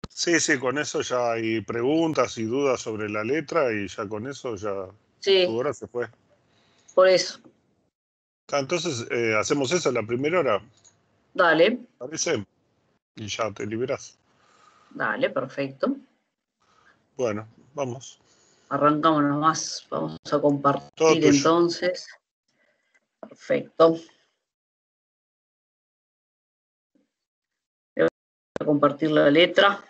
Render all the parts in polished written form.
Sí, sí, con eso ya hay preguntas y dudas sobre la letra y ya con eso ya tu Sí, hora se fue. por eso. Entonces, hacemos eso la primera hora, Dale, ¿parece? Y ya te liberas. dale, perfecto. Bueno, vamos. Arrancamos nomás. Vamos a Todo compartir tuyo. entonces. Perfecto. Voy a compartir la letra.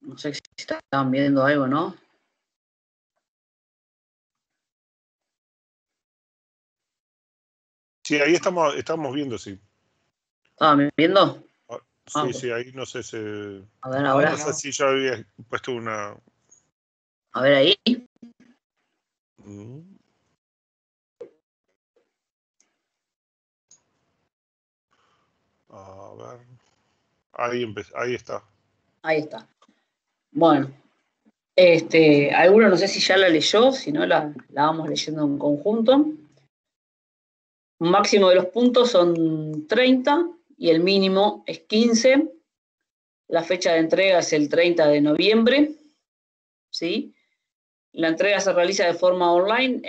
No sé si estaban viendo algo, ¿no? Sí, ahí estamos viendo, sí. ¿Estaban viendo? Ah, Ah, sí, sí, ahí no sé si... a ver ahora. No sé si yo había puesto una... A ver ahí. Mm, a ver... Ahí está. Ahí está. Bueno, alguno no sé si ya la leyó, si no la vamos leyendo en conjunto. Un máximo de los puntos son 30 y el mínimo es 15. La fecha de entrega es el 30 de noviembre, ¿sí? La entrega se realiza de forma online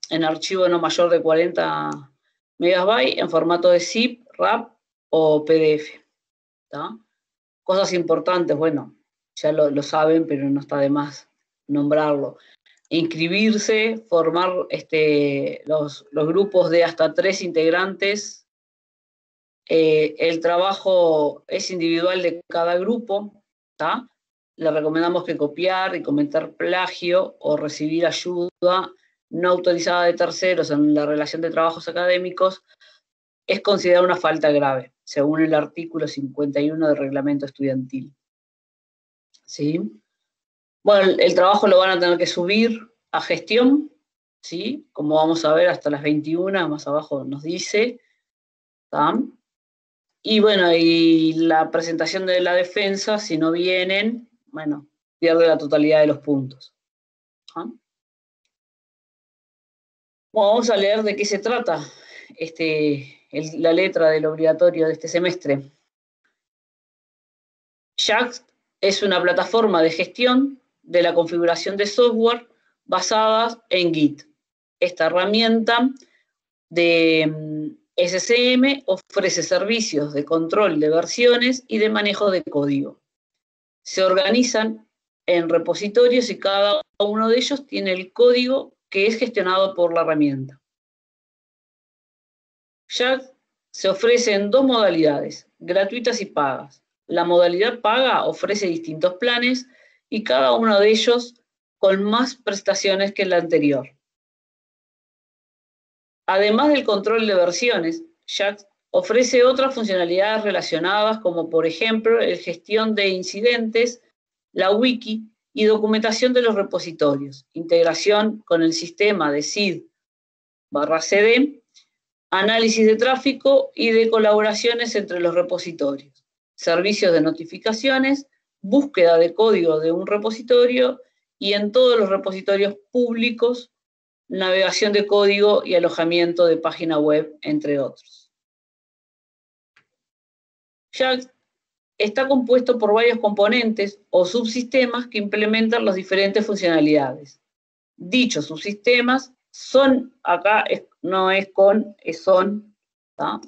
en archivo no mayor de 40 megabytes en formato de zip, RAP o PDF. ¿Tá? Cosas importantes, bueno, ya lo saben, pero no está de más nombrarlo. Inscribirse, formar los grupos de hasta 3 integrantes. El trabajo es individual de cada grupo, ¿tá? Le recomendamos que copiar y comentar plagio o recibir ayuda no autorizada de terceros en la relación de trabajos académicos es considerada una falta grave, según el artículo 51 del reglamento estudiantil. ¿Sí? Bueno, el trabajo lo van a tener que subir a gestión, ¿sí? Como vamos a ver, hasta las 21, más abajo nos dice. ¿Tá? Y bueno, y la presentación de la defensa, si no vienen, bueno, pierde la totalidad de los puntos. ¿Ah? Bueno, vamos a leer de qué se trata la letra del obligatorio de este semestre. JAX es una plataforma de gestión de la configuración de software basada en Git. Esta herramienta de SCM ofrece servicios de control de versiones y de manejo de código. Se organizan en repositorios y cada uno de ellos tiene el código que es gestionado por la herramienta. JAX se ofrece en dos modalidades, gratuitas y pagas. La modalidad paga ofrece distintos planes y cada uno de ellos con más prestaciones que la anterior. Además del control de versiones, JAX ofrece otras funcionalidades relacionadas como por ejemplo la gestión de incidentes, la wiki y documentación de los repositorios, integración con el sistema de SID/CD, análisis de tráfico y de colaboraciones entre los repositorios, servicios de notificaciones, búsqueda de código de un repositorio y en todos los repositorios públicos, navegación de código y alojamiento de página web, entre otros. JAX está compuesto por varios componentes o subsistemas que implementan las diferentes funcionalidades. Dichos subsistemas son, acá no es con, es son, ¿tá?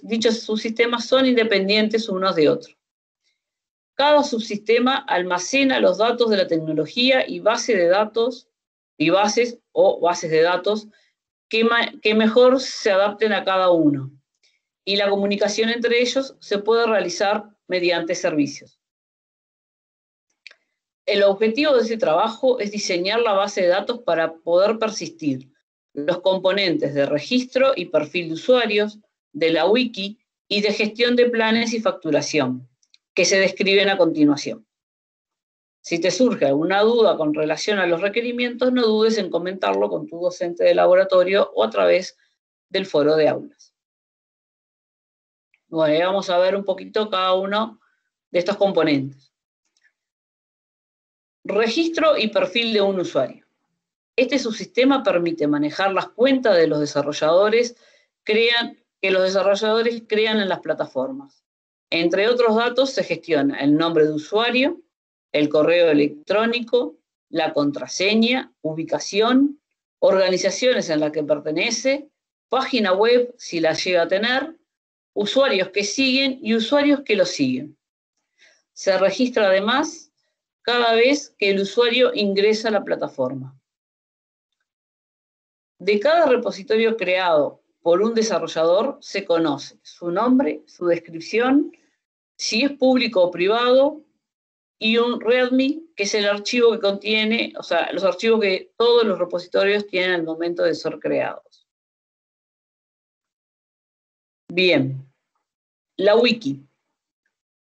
Dichos subsistemas son independientes unos de otros. Cada subsistema almacena los datos de la tecnología y bases de datos que mejor se adapten a cada uno. Y la comunicación entre ellos se puede realizar mediante servicios. El objetivo de ese trabajo es diseñar la base de datos para poder persistir los componentes de registro y perfil de usuarios, de la wiki y de gestión de planes y facturación, que se describen a continuación. Si te surge alguna duda con relación a los requerimientos, no dudes en comentarlo con tu docente de laboratorio o a través del foro de aulas. Bueno, ya vamos a ver un poquito cada uno de estos componentes. Registro y perfil de un usuario. Este subsistema permite manejar las cuentas de los desarrolladores que los desarrolladores crean en las plataformas. Entre otros datos se gestiona el nombre de usuario, el correo electrónico, la contraseña, ubicación, organizaciones en las que pertenece, página web si la llega a tener, usuarios que siguen y usuarios que lo siguen. Se registra además cada vez que el usuario ingresa a la plataforma. De cada repositorio creado por un desarrollador se conoce su nombre, su descripción, si es público o privado, y un README, que es el archivo que contiene, o sea, los archivos que todos los repositorios tienen al momento de ser creados. Bien, la wiki.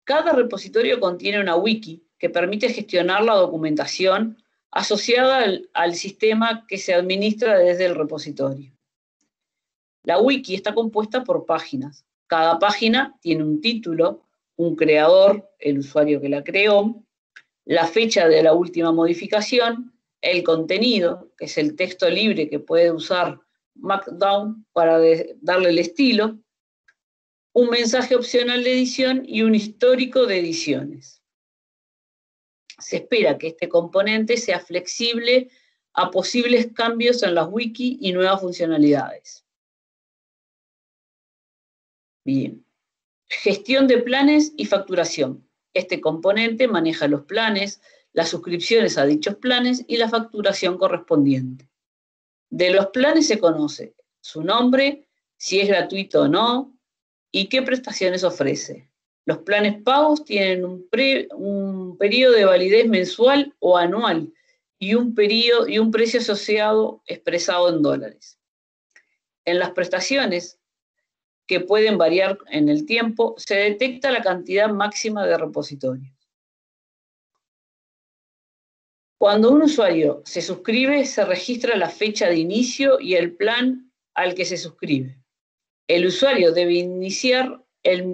Cada repositorio contiene una wiki que permite gestionar la documentación asociada al sistema que se administra desde el repositorio. La wiki está compuesta por páginas. Cada página tiene un título, un creador, el usuario que la creó, la fecha de la última modificación, el contenido, que es el texto libre que puede usar Markdown para darle el estilo, un mensaje opcional de edición y un histórico de ediciones. Se espera que este componente sea flexible a posibles cambios en las wiki y nuevas funcionalidades. Bien. Gestión de planes y facturación. Este componente maneja los planes, las suscripciones a dichos planes y la facturación correspondiente. De los planes se conoce su nombre, si es gratuito o no, y qué prestaciones ofrece. Los planes pagos tienen un periodo de validez mensual o anual y un precio asociado expresado en dólares. En las prestaciones, que pueden variar en el tiempo, se detecta la cantidad máxima de repositorios. Cuando un usuario se suscribe, se registra la fecha de inicio y el plan al que se suscribe. El usuario debe indicar el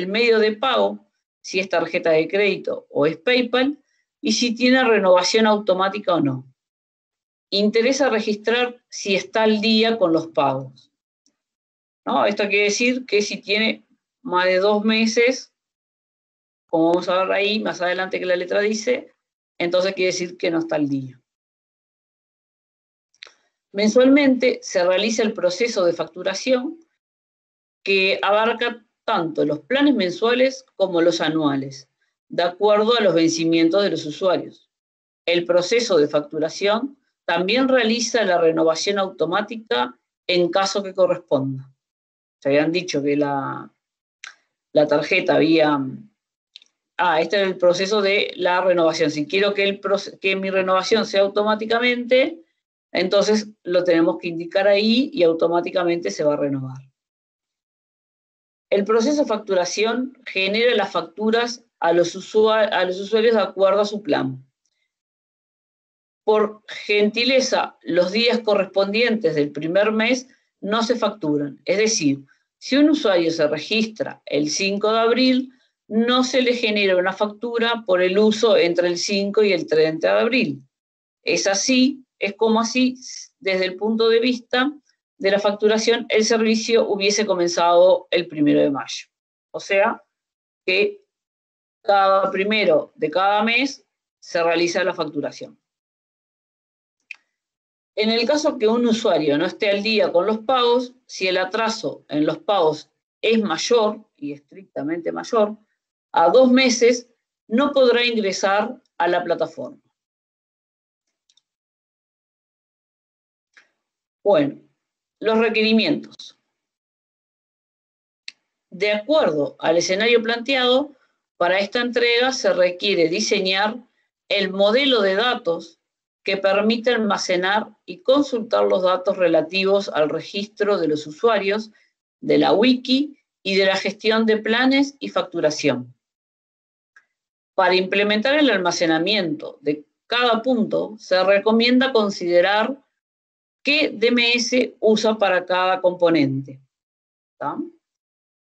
medio de pago, si es tarjeta de crédito o es PayPal, y si tiene renovación automática o no. Interesa registrar si está al día con los pagos, ¿no? Esto quiere decir que si tiene más de 2 meses, como vamos a ver ahí más adelante que la letra dice, entonces quiere decir que no está al día. Mensualmente se realiza el proceso de facturación que abarca tanto los planes mensuales como los anuales, de acuerdo a los vencimientos de los usuarios. El proceso de facturación también realiza la renovación automática en caso que corresponda. Se habían dicho que la tarjeta había... este era el proceso de la renovación. Si quiero que mi renovación sea automáticamente, entonces lo tenemos que indicar ahí y automáticamente se va a renovar. El proceso de facturación genera las facturas a los usuarios de acuerdo a su plan. Por gentileza, los días correspondientes del primer mes no se facturan. Es decir, si un usuario se registra el 5 de abril, no se le genera una factura por el uso entre el 5 y el 30 de abril. Es como así, desde el punto de vista de la facturación, el servicio hubiese comenzado el 1 de mayo. O sea, que cada primero de cada mes se realiza la facturación. En el caso que un usuario no esté al día con los pagos, si el atraso en los pagos es mayor, y estrictamente mayor, a 2 meses, no podrá ingresar a la plataforma. Bueno, los requerimientos. De acuerdo al escenario planteado, para esta entrega se requiere diseñar el modelo de datos que permite almacenar y consultar los datos relativos al registro de los usuarios, de la wiki y de la gestión de planes y facturación. Para implementar el almacenamiento de cada punto, se recomienda considerar qué DMS usa para cada componente. ¿Está?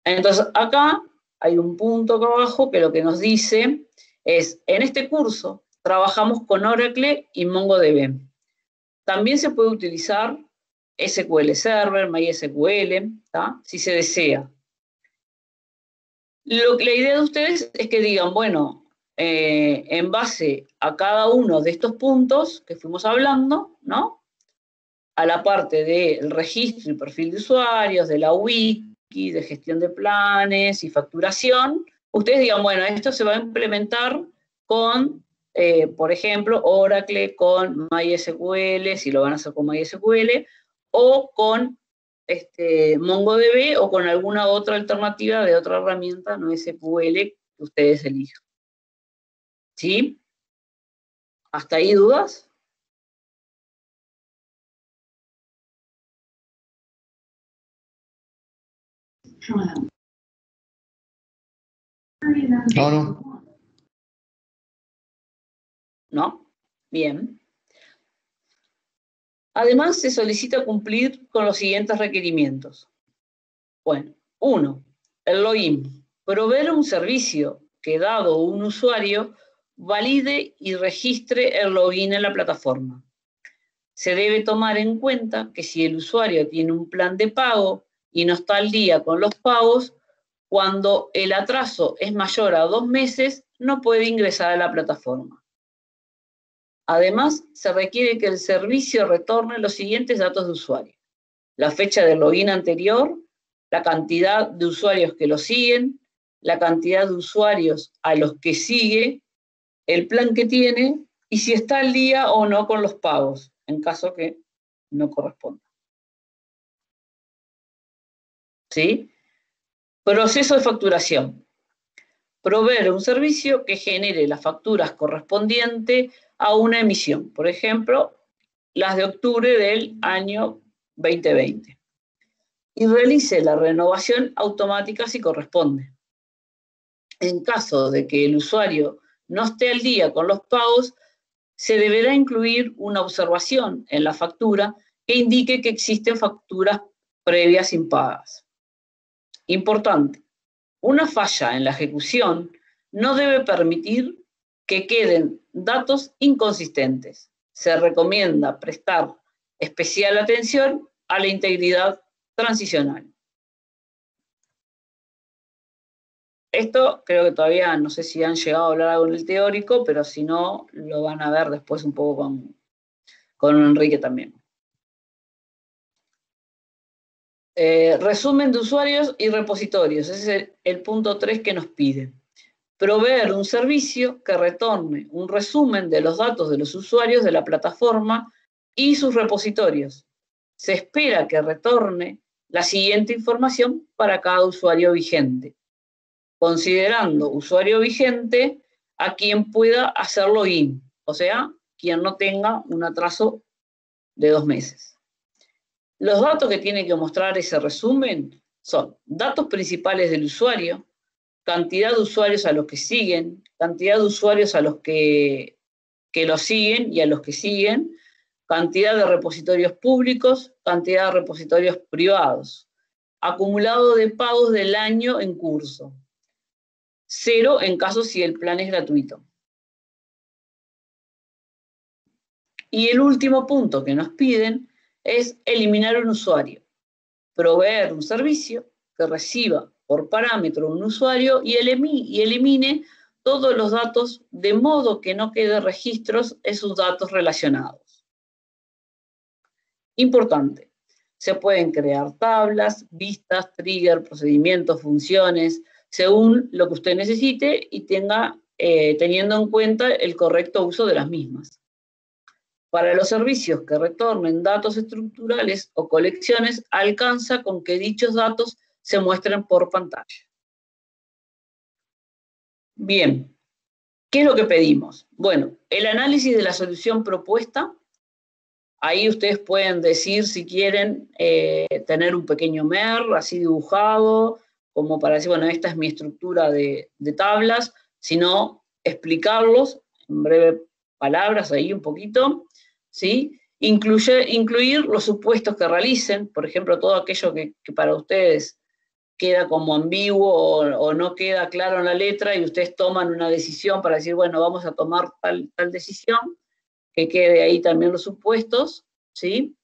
Entonces, acá hay un punto acá abajo que lo que nos dice en este curso trabajamos con Oracle y MongoDB. También se puede utilizar SQL Server, MySQL, ¿tá? Si se desea. La idea de ustedes es que digan, bueno, en base a cada uno de estos puntos que fuimos hablando, ¿no? A la parte del registro y perfil de usuarios, de la wiki, de gestión de planes y facturación, ustedes digan, bueno, esto se va a implementar con, por ejemplo, Oracle con MySQL, si lo van a hacer con MySQL, o con MongoDB o con alguna otra alternativa de otra herramienta no SQL que ustedes elijan. ¿Sí? ¿Hasta ahí dudas? No. ¿No? Bien. Además, se solicita cumplir con los siguientes requerimientos. Bueno, 1. El login. Proveer un servicio que, dado un usuario, valide y registre el login en la plataforma. Se debe tomar en cuenta que si el usuario tiene un plan de pago y no está al día con los pagos, cuando el atraso es mayor a 2 meses, no puede ingresar a la plataforma. Además, se requiere que el servicio retorne los siguientes datos de usuario: la fecha del login anterior, la cantidad de usuarios que lo siguen, la cantidad de usuarios a los que sigue, el plan que tiene y si está al día o no con los pagos, en caso que no corresponda. ¿Sí? Proceso de facturación. Proveer un servicio que genere las facturas correspondientes a una emisión. Por ejemplo, las de octubre del año 2020. Y realice la renovación automática si corresponde. En caso de que el usuario no esté al día con los pagos, se deberá incluir una observación en la factura que indique que existen facturas previas impagas. Importante, una falla en la ejecución no debe permitir que queden datos inconsistentes. Se recomienda prestar especial atención a la integridad transicional. Esto creo que todavía no sé si han llegado a hablar algo en el teórico, pero si no, lo van a ver después un poco con Enrique también. Resumen de usuarios y repositorios. Ese es el punto 3 que nos pide. Proveer un servicio que retorne un resumen de los datos de los usuarios de la plataforma y sus repositorios. Se espera que retorne la siguiente información para cada usuario vigente, considerando usuario vigente a quien pueda hacer login, o sea, quien no tenga un atraso de 2 meses. Los datos que tiene que mostrar ese resumen son datos principales del usuario, cantidad de usuarios a los que siguen, cantidad de usuarios a los que lo siguen y a los que siguen, cantidad de repositorios públicos, cantidad de repositorios privados, acumulado de pagos del año en curso, 0 en caso si el plan es gratuito. Y el último punto que nos piden es eliminar un usuario, proveer un servicio que reciba por parámetro un usuario y elimine todos los datos de modo que no quede registros en sus datos relacionados. Importante, se pueden crear tablas, vistas, trigger, procedimientos, funciones, según lo que usted necesite y tenga, teniendo en cuenta el correcto uso de las mismas. Para los servicios que retornen datos estructurales o colecciones, alcanza con que dichos datos se muestren por pantalla. Bien, ¿qué es lo que pedimos? Bueno, el análisis de la solución propuesta. Ahí ustedes pueden decir si quieren tener un pequeño MER así dibujado, como para decir, bueno, esta es mi estructura de tablas, sino explicarlos en breves palabras ahí un poquito, ¿sí? Incluir los supuestos que realicen, por ejemplo, todo aquello que para ustedes queda como ambiguo o no queda claro en la letra y ustedes toman una decisión para decir, bueno, vamos a tomar tal decisión, que quede ahí también los supuestos, ¿sí?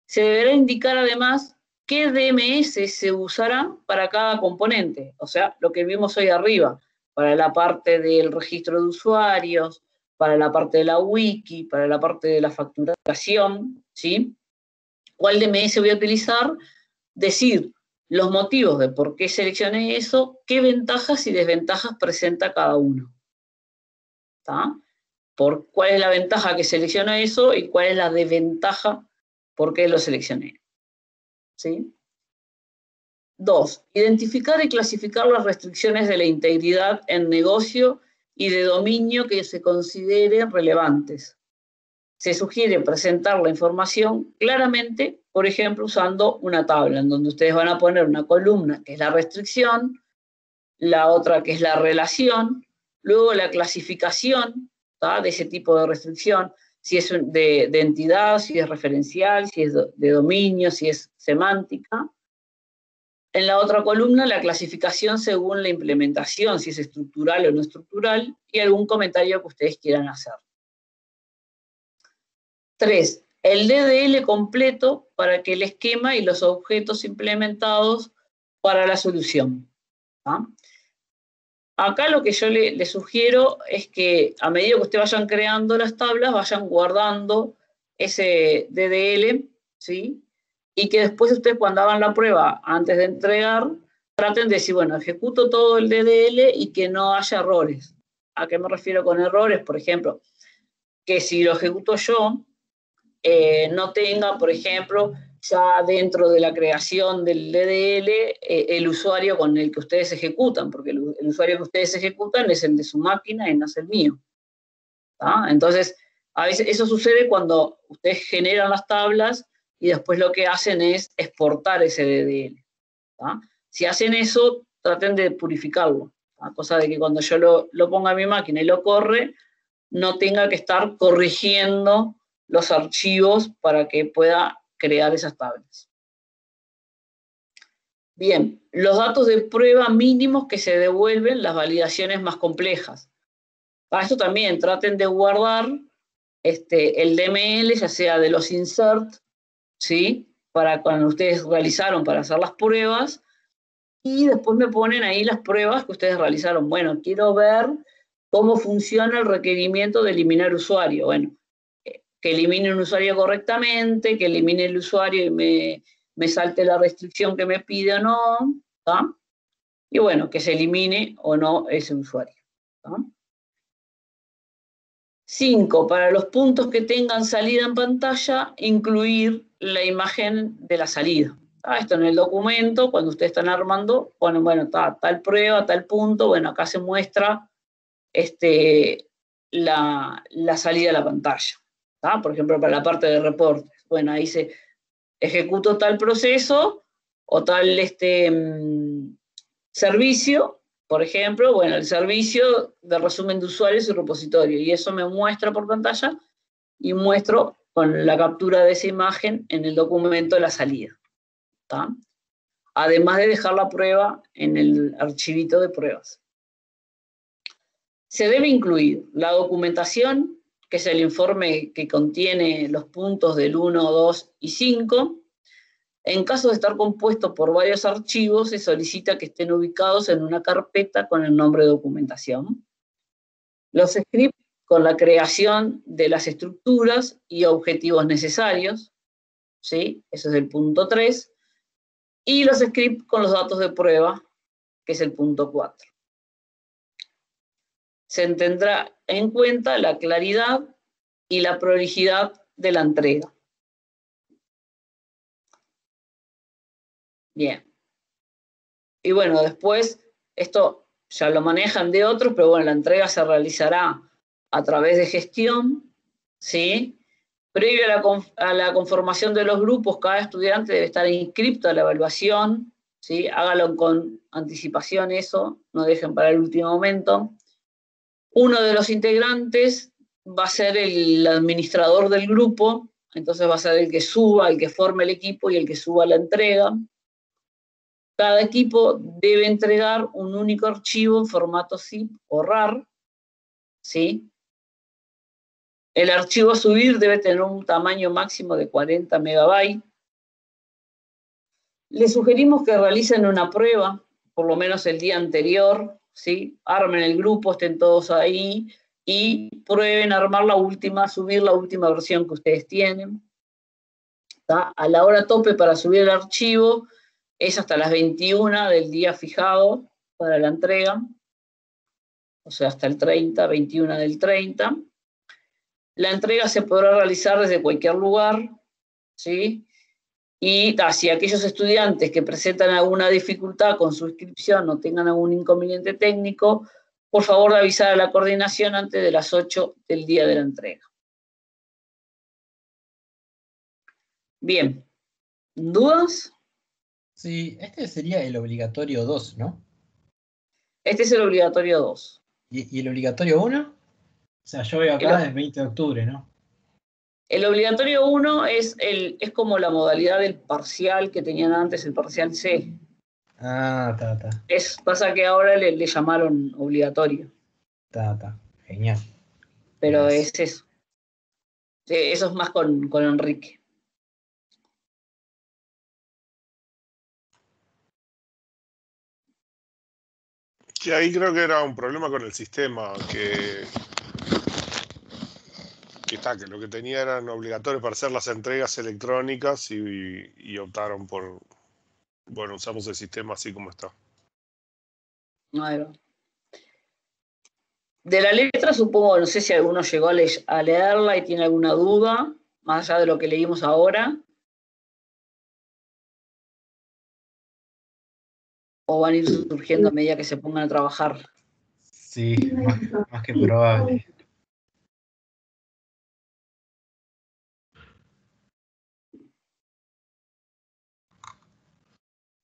Se deberá indicar además qué DMS se usará para cada componente, o sea, lo que vimos hoy arriba, para la parte del registro de usuarios, para la parte de la wiki, para la parte de la facturación, ¿sí? ¿Cuál DMS voy a utilizar? Decir los motivos de por qué seleccioné eso, qué ventajas y desventajas presenta cada uno. ¿Está? Por cuál es la ventaja que selecciono eso y cuál es la desventaja por qué lo seleccioné. ¿Sí? 2. Identificar y clasificar las restricciones de la integridad en negocio y de dominio que se consideren relevantes. Se sugiere presentar la información claramente, por ejemplo, usando una tabla en donde ustedes van a poner una columna que es la restricción, la otra que es la relación, luego la clasificación, ¿tá?, de ese tipo de restricción, si es de entidad, si es referencial, si es de dominio, si es semántica. En la otra columna, la clasificación según la implementación, si es estructural o no estructural, y algún comentario que ustedes quieran hacer. 3. El DDL completo para que el esquema y los objetos implementados para la solución. ¿Ah? Acá lo que yo le sugiero es que a medida que ustedes vayan creando las tablas, vayan guardando ese DDL, ¿sí? Y que después ustedes cuando hagan la prueba, antes de entregar, traten de decir, bueno, ejecuto todo el DDL y que no haya errores. ¿A qué me refiero con errores? Por ejemplo, que si lo ejecuto yo, no tenga, por ejemplo, ya dentro de la creación del DDL, el usuario con el que ustedes ejecutan, porque el usuario que ustedes ejecutan es el de su máquina y no es el mío. ¿Tá? Entonces, a veces eso sucede cuando ustedes generan las tablas y después lo que hacen es exportar ese DDL. ¿Tá? Si hacen eso, traten de purificarlo, ¿tá? Cosa de que cuando yo lo ponga a mi máquina y lo corre, no tenga que estar corrigiendo los archivos para que pueda crear esas tablas. Bien, los datos de prueba mínimos que se devuelven las validaciones más complejas. Para esto también traten de guardar el DML, ya sea de los insert, ¿sí?, para cuando ustedes realizaron para hacer las pruebas, y después me ponen ahí las pruebas que ustedes realizaron. Bueno, quiero ver cómo funciona el requerimiento de eliminar usuario. Bueno, que elimine un usuario correctamente, que elimine el usuario y me salte la restricción que me pide o no, ¿tá? Y bueno, que se elimine o no ese usuario, ¿tá? 5. Para los puntos que tengan salida en pantalla, incluir la imagen de la salida. Esto en el documento, cuando ustedes están armando, ponen, bueno, tal prueba, tal punto, bueno, acá se muestra la salida de la pantalla. ¿Tá? Por ejemplo, para la parte de reportes. Bueno, ahí se ejecuto tal proceso o tal servicio, por ejemplo, bueno, el servicio de resumen de usuarios y repositorio, y eso me muestra por pantalla y muestro con la captura de esa imagen en el documento de la salida. ¿Tá? Además de dejar la prueba en el archivito de pruebas. Se debe incluir la documentación, que es el informe que contiene los puntos del 1, 2 y 5. En caso de estar compuesto por varios archivos, se solicita que estén ubicados en una carpeta con el nombre de documentación. Los scripts con la creación de las estructuras y objetivos necesarios, ¿sí? Eso es el punto 3. Y los scripts con los datos de prueba, que es el punto 4. Se tendrá en cuenta la claridad y la prolijidad de la entrega. Bien. Y bueno, después, esto ya lo manejan de otros, pero bueno, la entrega se realizará a través de gestión, ¿sí? Previo a la conformación de los grupos, cada estudiante debe estar inscrito a la evaluación, ¿sí? Hágalo con anticipación eso, no dejen para el último momento. Uno de los integrantes va a ser el administrador del grupo, entonces va a ser el que suba, el que forme el equipo y el que suba la entrega. cada equipo debe entregar un único archivo en formato zip o RAR, ¿sí? El archivo a subir debe tener un tamaño máximo de 40 megabytes. Les sugerimos que realicen una prueba, por lo menos el día anterior, ¿sí? Armen el grupo, estén todos ahí y prueben armar la última, subir la última versión que ustedes tienen. ¿Tá? A la hora tope para subir el archivo es hasta las 21 del día fijado para la entrega, o sea, hasta el 30, 21 del 30. La entrega se podrá realizar desde cualquier lugar, ¿sí? Y si aquellos estudiantes que presentan alguna dificultad con su inscripción o tengan algún inconveniente técnico, por favor de avisar a la coordinación antes de las 8 del día de la entrega. Bien, ¿dudas? Sí, este sería el obligatorio 2, ¿no? Este es el obligatorio 2. ¿Y el obligatorio 1? O sea, yo veo acá el 20 de octubre, ¿no? El obligatorio 1 es como la modalidad del parcial que tenían antes, el parcial C. Ah, está. Pasa que ahora le llamaron obligatorio. Está. Genial. Pero Gracias. es eso. Eso es más con Enrique. Sí, ahí creo que era un problema con el sistema, que lo que tenía eran obligatorios para hacer las entregas electrónicas y optaron por, bueno, usamos el sistema así como está. Bueno. De la letra supongo, no sé si alguno llegó a leerla y tiene alguna duda, más allá de lo que leímos ahora. O van a ir surgiendo a medida que se pongan a trabajar. Sí, más que probable.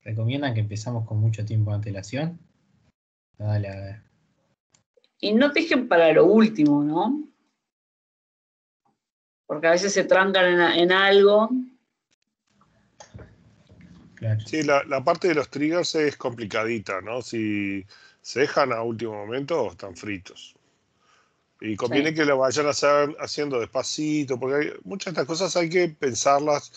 ¿Recomiendan que empezamos con mucho tiempo de antelación? Dale, a ver. Y no te dejen para lo último, ¿no? Porque a veces se trancan en algo. Claro. Sí, la parte de los triggers es complicadita, ¿no? Si se dejan a último momento, están fritos. Y conviene que lo vayan haciendo despacito, porque muchas de estas cosas hay que pensarlas,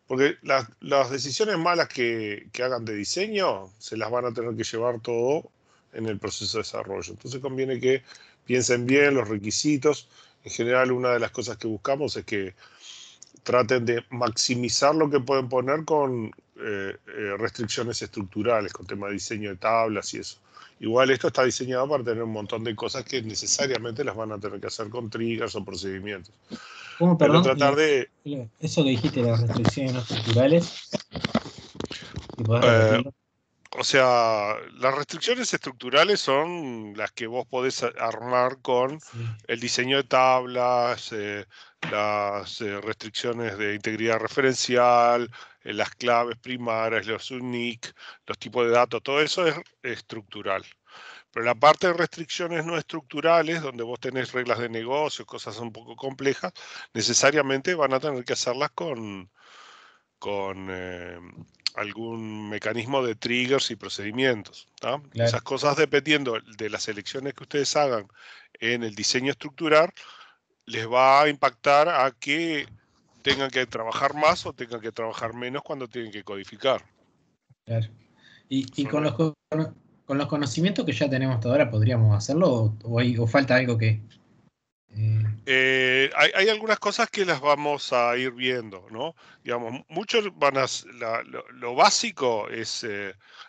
porque las decisiones malas que hagan de diseño se las van a tener que llevar todo en el proceso de desarrollo. Entonces conviene que piensen bien los requisitos. En general, una de las cosas que buscamos es que traten de maximizar lo que pueden poner con restricciones estructurales, con tema de diseño de tablas y eso. Igual esto está diseñado para tener un montón de cosas que necesariamente las van a tener que hacer con triggers o procedimientos. ¿Cómo, Pero perdón? tratar de... Eso que dijiste, las restricciones no estructurales. ¿Y podés repetirlo? O sea, las restricciones estructurales son las que vos podés armar con el diseño de tablas, las restricciones de integridad referencial, las claves primarias, los unique, los tipos de datos, todo eso es estructural. Pero la parte de restricciones no estructurales, donde vos tenés reglas de negocio, cosas un poco complejas, necesariamente van a tener que hacerlas con algún mecanismo de triggers y procedimientos. Claro. Esas cosas, dependiendo de las elecciones que ustedes hagan en el diseño estructural, les va a impactar a que tengan que trabajar más o tengan que trabajar menos cuando tienen que codificar. Claro. ¿Y con los conocimientos que ya tenemos hasta ahora, podríamos hacerlo o falta algo que...? Hay algunas cosas que las vamos a ir viendo, ¿no? Digamos, muchos van a... lo básico es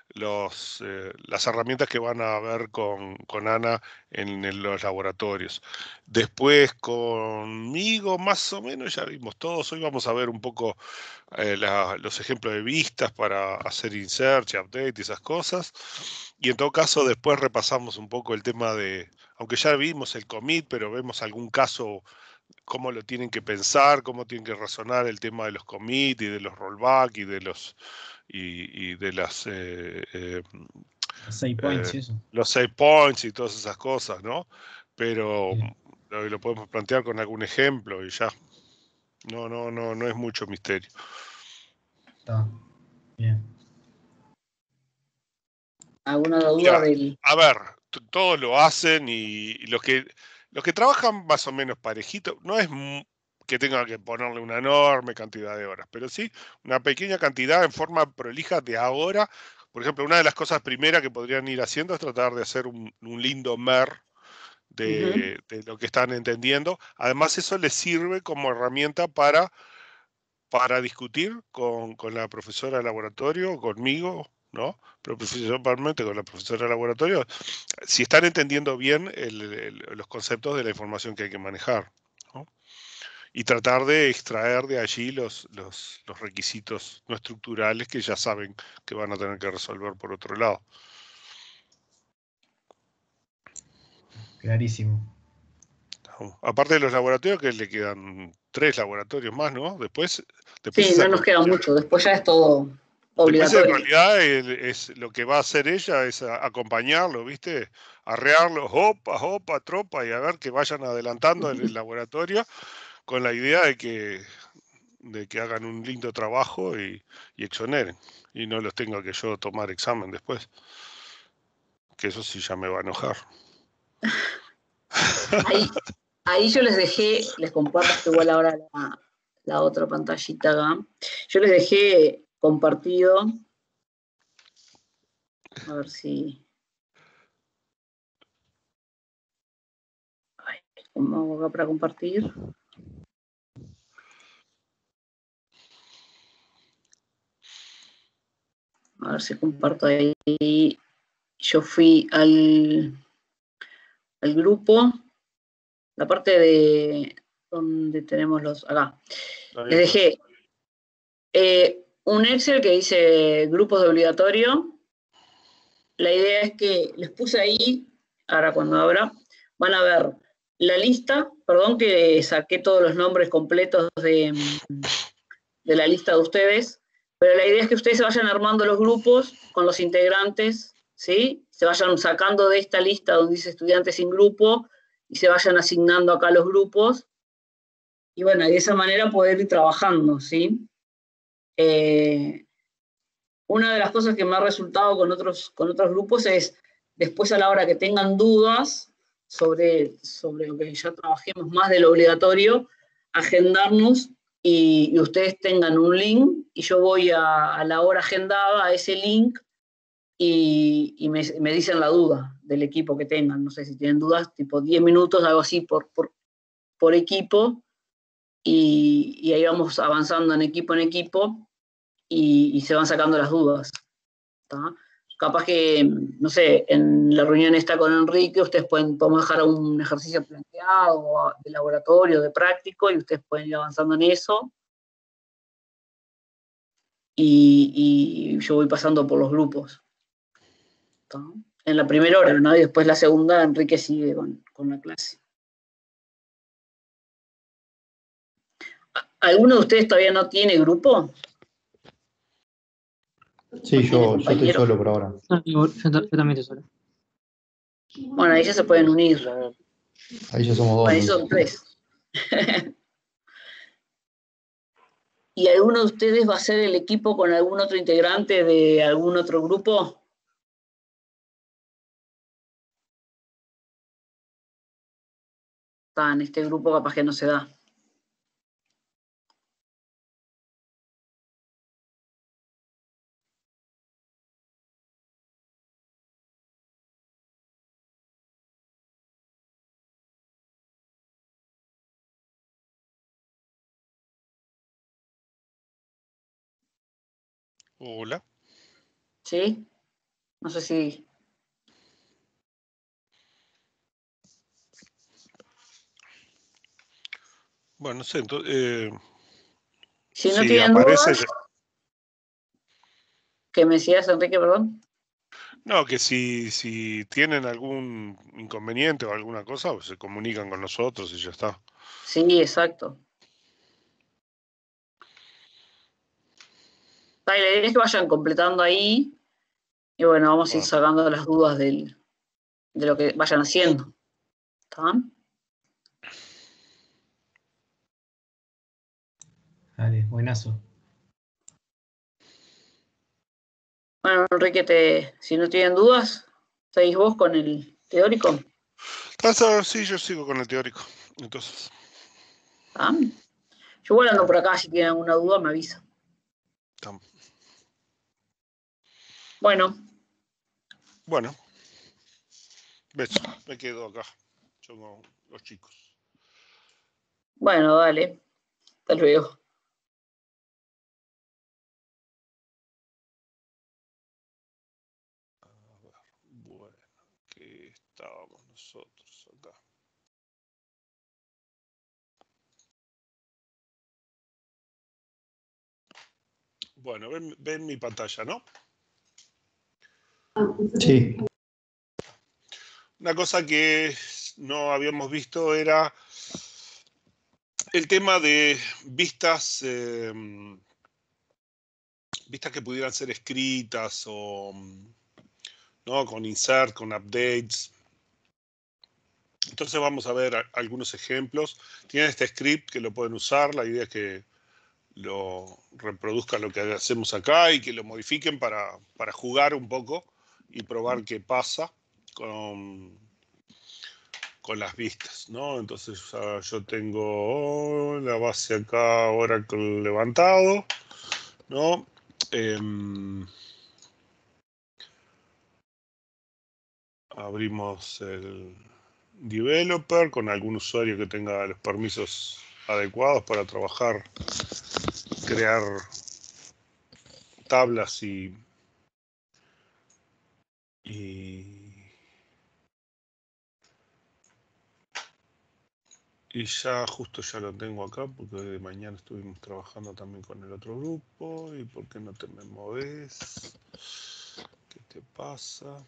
las herramientas que van a ver con Ana en los laboratorios. Después conmigo más o menos ya vimos todos. Hoy vamos a ver un poco los ejemplos de vistas para hacer insert, update y esas cosas. Y en todo caso después repasamos un poco el tema de, aunque ya vimos el commit, pero vemos algún caso, cómo lo tienen que pensar, cómo tienen que razonar el tema de los commit y de los rollback y de los y de las los save points y eso. los save points y todas esas cosas, ¿no? Pero lo podemos plantear con algún ejemplo y ya. No es mucho misterio. Está bien. ¿Alguna duda Mira, del...? a ver, todos lo hacen y los que trabajan más o menos parejito, no es que tengan que ponerle una enorme cantidad de horas, pero sí una pequeña cantidad en forma prolija de ahora. Por ejemplo, una de las cosas primeras que podrían ir haciendo es tratar de hacer un lindo MER de lo que están entendiendo. Además, eso les sirve como herramienta para discutir con la profesora de laboratorio, conmigo, ¿no? Pero principalmente con la profesora de laboratorio, si están entendiendo bien los conceptos de la información que hay que manejar, ¿no? Y tratar de extraer de allí los requisitos no estructurales que ya saben que van a tener que resolver por otro lado. Clarísimo. ¿No? Aparte de los laboratorios, que le quedan 3 laboratorios más, ¿no? Después Sí, es no en nos queda realidad, mucho, después ya es todo después en obligatorio. realidad es lo que va a hacer ella es acompañarlo, ¿viste? Arrearlo, hopa, hopa, tropa, y a ver que vayan adelantando en el laboratorio con la idea de que hagan un lindo trabajo y exoneren. Y no los tenga que yo tomar examen después. Que eso sí ya me va a enojar. Ahí yo les dejé, les comparto igual ahora la otra pantallita acá. Yo les dejé compartido, a ver si... Ay, ¿cómo hago acá para compartir? A ver si comparto ahí. Yo fui al grupo, la parte de donde tenemos acá. Les dejé un Excel que dice grupos de obligatorio. La idea es que les puse ahí, ahora cuando abra, van a ver la lista, perdón que saqué todos los nombres completos de la lista de ustedes, pero la idea es que ustedes se vayan armando los grupos con los integrantes, ¿sí? Se vayan sacando de esta lista donde dice estudiantes sin grupo y se vayan asignando acá los grupos. Y bueno, de esa manera poder ir trabajando, ¿sí? Una de las cosas que me ha resultado con otros grupos es, después a la hora que tengan dudas sobre lo que ya trabajemos más del obligatorio, agendarnos y ustedes tengan un link y yo voy a la hora agendada a ese link y me dicen la duda del equipo que tengan. No sé si tienen dudas, tipo 10 minutos, algo así por equipo, y ahí vamos avanzando en equipo y se van sacando las dudas. ¿Tá? Capaz que, no sé, en la reunión esta con Enrique, ustedes podemos dejar un ejercicio planteado de laboratorio, de práctico, y ustedes pueden ir avanzando en eso. Y yo voy pasando por los grupos. ¿Tá? En la primera hora, ¿no? Y después la segunda, Enrique sigue con la clase. ¿Alguno de ustedes todavía no tiene grupo? Sí, yo estoy solo por ahora. Yo también estoy solo. Bueno, ahí ya se pueden unir. Ahí ya somos dos. Bueno, ahí son 3. ¿Y alguno de ustedes va a ser el equipo con algún otro integrante de algún otro grupo? En este grupo capaz que no se da. Hola. ¿Sí? No sé si... Bueno, no sé, entonces, Si no si tienen aparece... dudas, que me decías, Enrique, perdón. No, que si tienen algún inconveniente o alguna cosa, pues se comunican con nosotros y ya está. Sí, exacto. La idea es que vayan completando ahí y bueno, vamos a ir sacando las dudas de lo que vayan haciendo. ¿Está? Dale, buenazo. Bueno, Enrique, si no tienen dudas, ¿seguís vos con el teórico? Sí, yo sigo con el teórico. Entonces. ¿Ah? Yo igual ando por acá, si tienen alguna duda me avisa. Bueno. Bueno. Beso. Me quedo acá. Yo con los chicos. Bueno, dale. Hasta luego. A ver, bueno, ¿qué estábamos nosotros acá? Bueno, ven mi pantalla, ¿no? Sí. Una cosa que no habíamos visto era el tema de vistas, vistas que pudieran ser escritas o, ¿no? Con insert, con updates. Entonces vamos a ver algunos ejemplos. Tienen este script que lo pueden usar. La idea es que lo reproduzcan lo que hacemos acá y que lo modifiquen para jugar un poco y probar qué pasa con las vistas, ¿no? Entonces yo tengo la base acá Oracle levantado, ¿no? Abrimos el developer con algún usuario que tenga los permisos adecuados para trabajar, crear tablas y ya justo ya lo tengo acá porque de mañana estuvimos trabajando también con el otro grupo. ¿Y por qué no te me moves? ¿Qué te pasa?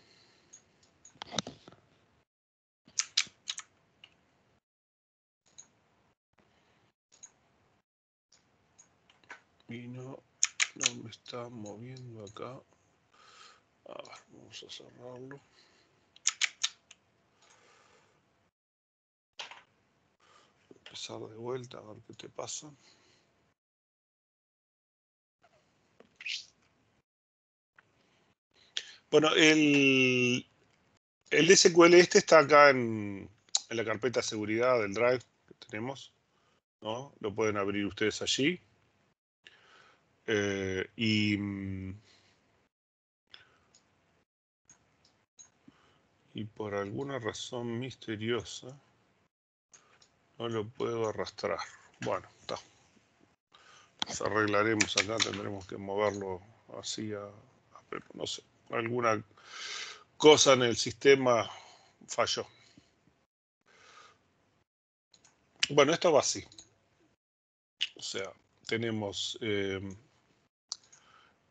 Y no me está moviendo acá. A ver, vamos a cerrarlo. Empezar de vuelta a ver qué te pasa. Bueno, el SQL este está acá en la carpeta de seguridad del Drive que tenemos, ¿no? Lo pueden abrir ustedes allí. Y por alguna razón misteriosa no lo puedo arrastrar. Bueno, está. Nos arreglaremos acá, tendremos que moverlo así pero no sé, alguna cosa en el sistema falló. Bueno, esto va así. O sea, tenemos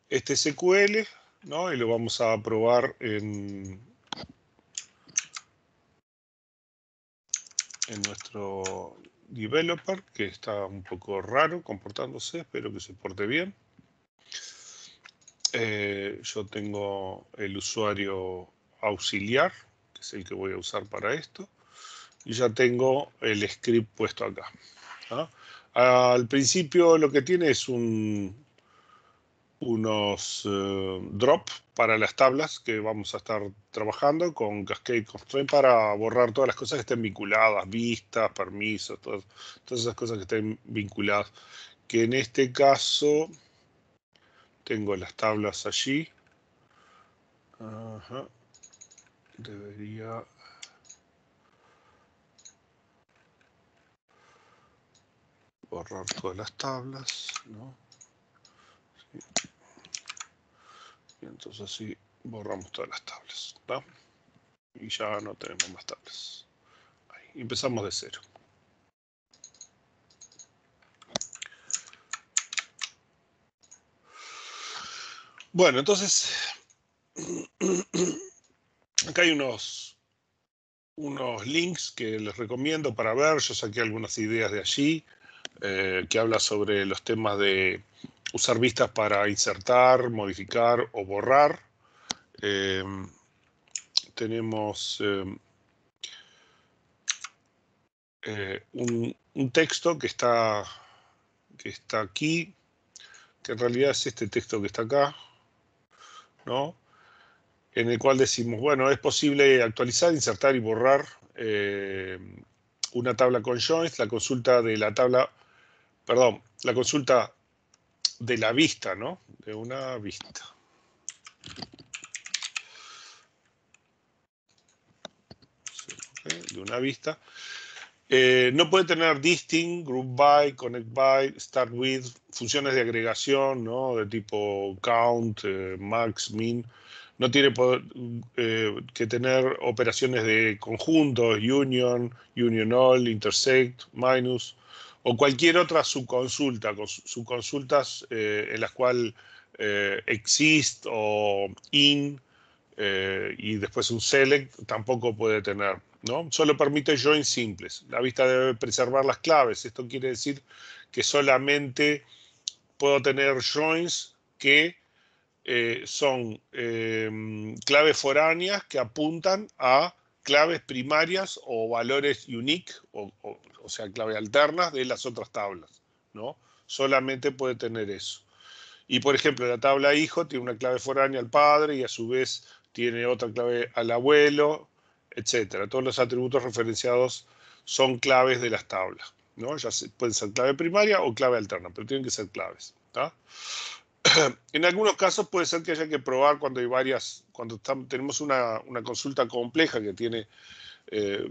este SQL, ¿no? Y lo vamos a probar en nuestro developer, que está un poco raro comportándose, espero que se porte bien. Yo tengo el usuario auxiliar, que es el que voy a usar para esto, y ya tengo el script puesto acá, ¿no? Al principio lo que tiene es unos drop para las tablas que vamos a estar trabajando con Cascade Constraint para borrar todas las cosas que estén vinculadas, vistas, permisos, todas esas cosas que estén vinculadas. Que en este caso tengo las tablas allí. Ajá. Debería borrar todas las tablas, ¿no? Sí. Y entonces así borramos todas las tablas, ¿no? Y ya no tenemos más tablas. Ahí. Empezamos de cero. Bueno, entonces acá hay unos links que les recomiendo para ver. Yo saqué algunas ideas de allí, que habla sobre los temas de usar vistas para insertar, modificar o borrar. Tenemos un texto que está aquí, que en realidad es este texto que está acá. ¿no? En el cual decimos, bueno, es posible actualizar, insertar y borrar una tabla con joins, la consulta de la tabla, perdón, la consulta de la vista, ¿no? De una vista. De una vista. No puede tener distinct, group by, connect by, start with, funciones de agregación, ¿no? De tipo count, max, min. No tiene que tener operaciones de conjuntos, union, union all, intersect, minus, o cualquier otra subconsulta, subconsultas en las cuales exist o in, y después un select tampoco puede tener, ¿no? Solo permite joins simples. La vista debe preservar las claves. Esto quiere decir que solamente puedo tener joins que son claves foráneas que apuntan a claves primarias o valores unique, o sea, claves alternas de las otras tablas, ¿no? Solamente puede tener eso. Y, por ejemplo, la tabla hijo tiene una clave foránea al padre y a su vez tiene otra clave al abuelo, etc. Todos los atributos referenciados son claves de las tablas, ¿no? Ya pueden ser clave primaria o clave alterna, pero tienen que ser claves, ¿tá? En algunos casos puede ser que haya que probar cuando hay varias, cuando tenemos una consulta compleja que tiene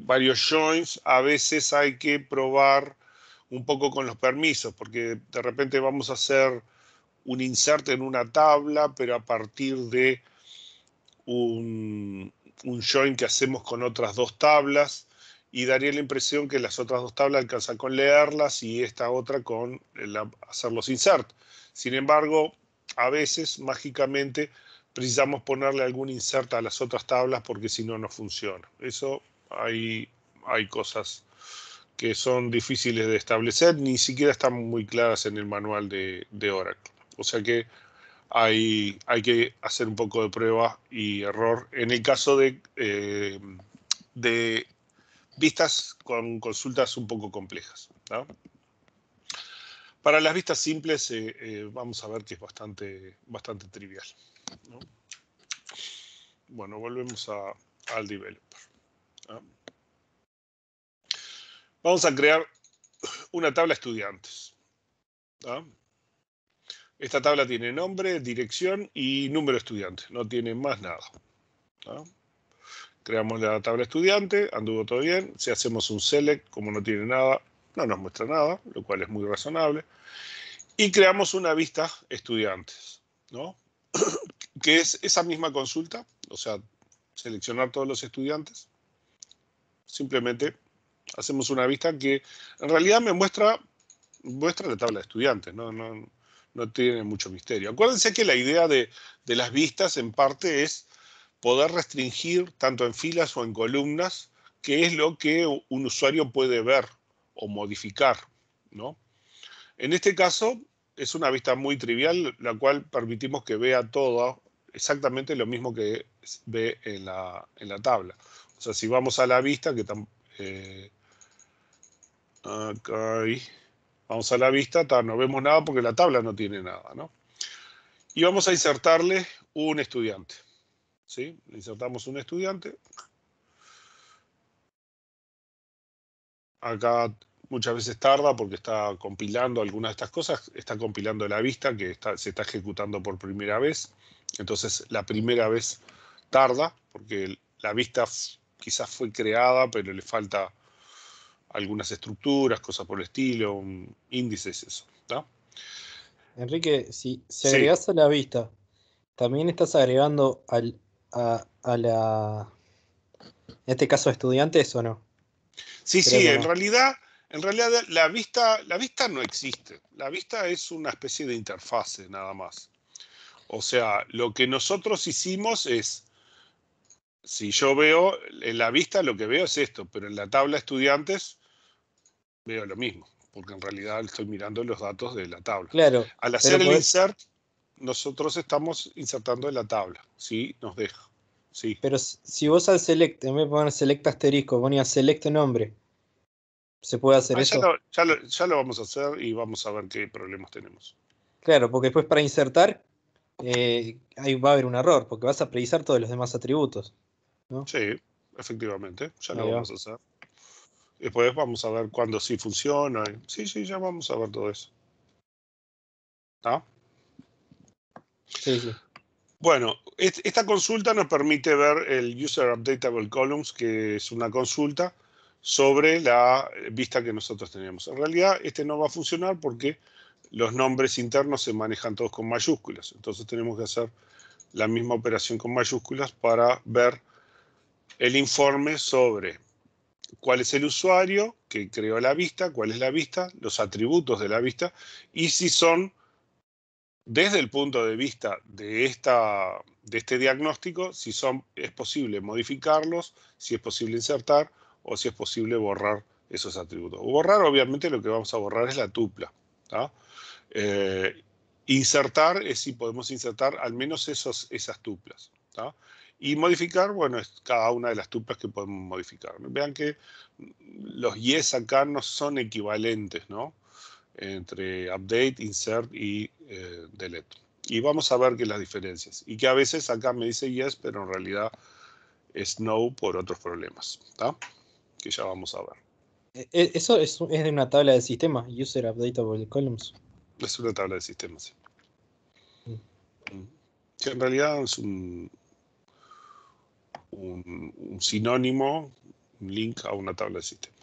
varios joins, a veces hay que probar un poco con los permisos, porque de repente vamos a hacer un insert en una tabla, pero a partir de un join que hacemos con otras dos tablas, y daría la impresión que las otras dos tablas alcanzan con leerlas y esta otra con hacer los insert. Sin embargo, a veces, mágicamente, precisamos ponerle algún insert a las otras tablas porque si no, no funciona. Eso hay cosas que son difíciles de establecer, ni siquiera están muy claras en el manual de Oracle. O sea que hay que hacer un poco de prueba y error en el caso de vistas con consultas un poco complejas, ¿no? Para las vistas simples vamos a ver que es bastante trivial, ¿no? Bueno, volvemos al developer, ¿no? Vamos a crear una tabla estudiantes, ¿no? Esta tabla tiene nombre, dirección y número de estudiantes, no tiene más nada, ¿no? Creamos la tabla estudiante, anduvo todo bien. Si hacemos un select, como no tiene nada, no nos muestra nada, lo cual es muy razonable. Y creamos una vista estudiantes, ¿no? Que es esa misma consulta, o sea, seleccionar todos los estudiantes. Simplemente hacemos una vista que en realidad me muestra la tabla de estudiantes, no tiene mucho misterio. Acuérdense que la idea de las vistas en parte es poder restringir tanto en filas o en columnas qué es lo que un usuario puede ver o modificar, ¿no? En este caso es una vista muy trivial, la cual permitimos que vea todo exactamente lo mismo que ve en la tabla. O sea, si vamos a la vista, vamos a la vista, no vemos nada porque la tabla no tiene nada, ¿no? Y vamos a insertarle un estudiante, ¿sí? Le insertamos un estudiante. Acá muchas veces tarda porque está compilando algunas de estas cosas. Está compilando la vista que se está ejecutando por primera vez. Entonces, la primera vez tarda porque la vista quizás fue creada, pero le falta algunas estructuras, cosas por el estilo, índices, eso, ¿no? Enrique, si Sí. agregás a la vista, también estás agregando a la, en este caso, estudiantes o no? Sí, Creo sí, que en no. realidad la vista no existe. La vista es una especie de interfase, nada más. O sea, lo que nosotros hicimos es, si yo veo en la vista, lo que veo es esto, pero en la tabla estudiantes veo lo mismo, porque en realidad estoy mirando los datos de la tabla. Claro, Al pero hacer el insert, nosotros estamos insertando en la tabla, ¿sí? Nos deja, ¿sí? pero si vos al select, en vez de poner select asterisco, ponías select nombre, ¿se puede hacer eso? Ya lo vamos a hacer y vamos a ver qué problemas tenemos. Claro, porque después para insertar ahí va a haber un error, porque vas a precisar todos los demás atributos, ¿no? Sí, efectivamente, ya lo Ahí va. vamos a hacer. Después vamos a ver cuándo sí funciona. Sí, ya vamos a ver todo eso. ¿Está? Sí, sí. Bueno, esta consulta nos permite ver el User Updatable Columns, que es una consulta sobre la vista que nosotros teníamos. En realidad, este no va a funcionar porque los nombres internos se manejan todos con mayúsculas. Entonces tenemos que hacer la misma operación con mayúsculas para ver el informe sobre cuál es el usuario que creó la vista, cuál es la vista, los atributos de la vista y si son, desde el punto de vista de este diagnóstico, si es posible modificarlos, si es posible insertar o si es posible borrar esos atributos. Borrar, obviamente, lo que vamos a borrar es la tupla. ¿Tá? Insertar es si podemos insertar al menos esas tuplas. ¿Tá? Y modificar, bueno, es cada una de las tuplas que podemos modificar. Vean que los yes acá no son equivalentes, ¿no? Entre update, insert y delete. Y vamos a ver qué las diferencias. Y que a veces acá me dice yes, pero en realidad es no por otros problemas. ¿Tá? Que ya vamos a ver. Eso es de una tabla de sistema, User Updatable Columns. Es una tabla de sistemas. Sí. Mm. Que en realidad es un sinónimo, un link a una tabla de sistemas.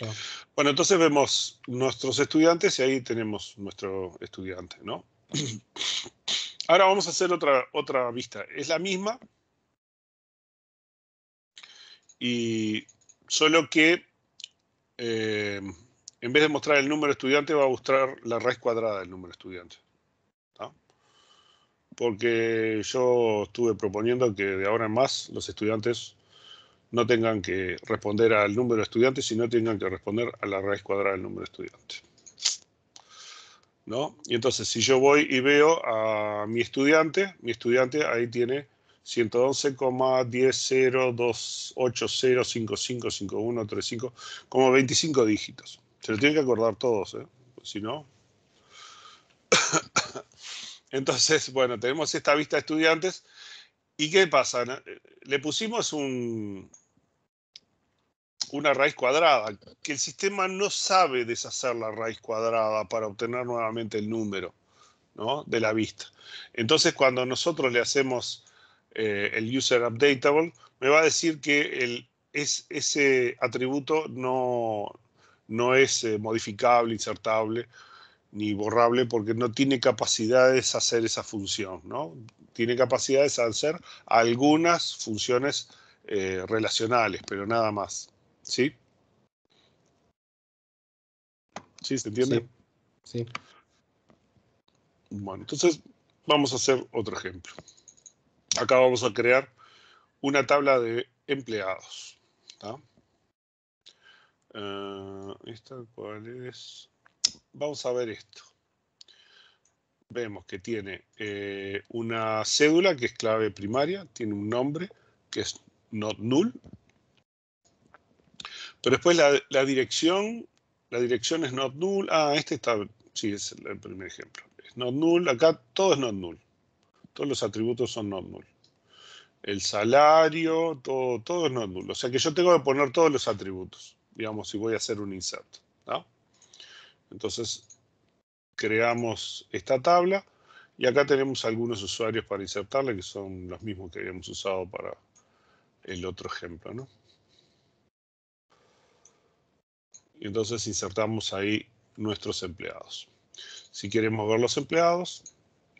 Ah. Bueno, entonces vemos nuestros estudiantes y ahí tenemos nuestro estudiante, ¿no? Ahora vamos a hacer otra vista. Es la misma y solo que en vez de mostrar el número estudiante va a mostrar la raíz cuadrada del número estudiante. ¿Tá? Porque yo estuve proponiendo que de ahora en más los estudiantes no tengan que responder al número de estudiantes, sino tengan que responder a la raíz cuadrada del número de estudiantes. ¿No? Y entonces, si yo voy y veo a mi estudiante ahí tiene 111,10.028.055.5135, como 25 dígitos. Se lo tienen que acordar todos, ¿eh? Si no. Entonces, bueno, tenemos esta vista de estudiantes. ¿Y qué pasa? Le pusimos una raíz cuadrada, que el sistema no sabe deshacer la raíz cuadrada para obtener nuevamente el número, ¿no? De la vista. Entonces, cuando nosotros le hacemos el user updatable, me va a decir que ese atributo no es modificable, insertable, ni borrable, porque no tiene capacidad de deshacer esa función, ¿no? Tiene capacidad de hacer algunas funciones relacionales, pero nada más. ¿Sí? ¿Sí? ¿Se entiende? Sí. Sí. Bueno, entonces vamos a hacer otro ejemplo. Acá vamos a crear una tabla de empleados. ¿Tá? ¿Esta cuál es? Vamos a ver esto. Vemos que tiene una cédula que es clave primaria, tiene un nombre que es not null, pero después la dirección es not null. Este está, sí, es el primer ejemplo. Es not null, acá todo es not null. Todos los atributos son not null. El salario, todo es not null. O sea que yo tengo que poner todos los atributos, digamos, si voy a hacer un insert. ¿No? Entonces, creamos esta tabla y acá tenemos algunos usuarios para insertarle que son los mismos que habíamos usado para el otro ejemplo, ¿no? Y entonces insertamos ahí nuestros empleados. Si queremos ver los empleados,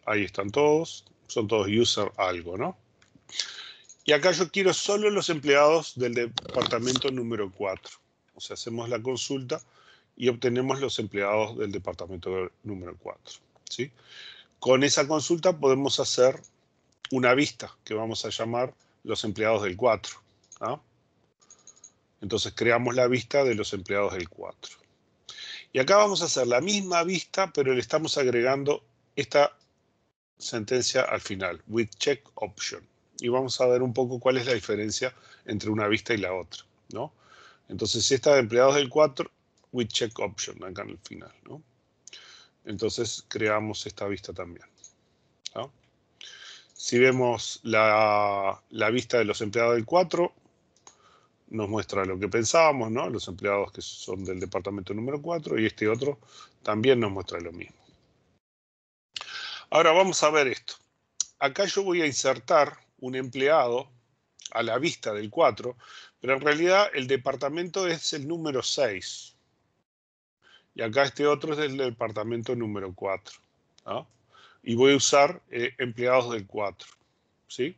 ahí están todos, son todos user algo, ¿no? Y acá yo quiero solo los empleados del departamento número 4. O sea, hacemos la consulta y obtenemos los empleados del departamento número 4. ¿Sí? Con esa consulta podemos hacer una vista que vamos a llamar los empleados del 4. ¿Ah? Entonces creamos la vista de los empleados del 4. Y acá vamos a hacer la misma vista, pero le estamos agregando esta sentencia al final, with check option. Y vamos a ver un poco cuál es la diferencia entre una vista y la otra, ¿no? Entonces, esta de empleados del 4, with check option, acá en el final, ¿no? Entonces, creamos esta vista también. ¿no? Si vemos la vista de los empleados del 4, nos muestra lo que pensábamos, ¿no? Los empleados que son del departamento número 4, y este otro también nos muestra lo mismo. Ahora vamos a ver esto. Acá yo voy a insertar un empleado a la vista del 4, pero en realidad el departamento es el número 6. Y acá este otro es del departamento número 4, ¿no? Y voy a usar empleados del 4, ¿sí?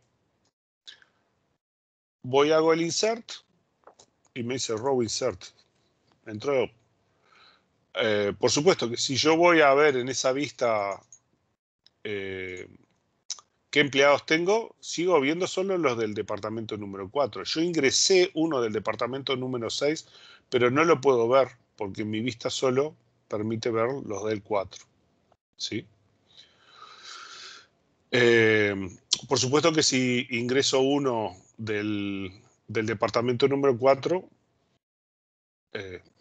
Voy a hago el insert y me dice row insert. Entró. Por supuesto que si yo voy a ver en esa vista qué empleados tengo, sigo viendo solo los del departamento número 4. Yo ingresé uno del departamento número 6, pero no lo puedo ver porque mi vista solo permite ver los del 4, ¿sí? Por supuesto que si ingreso uno del departamento número 4,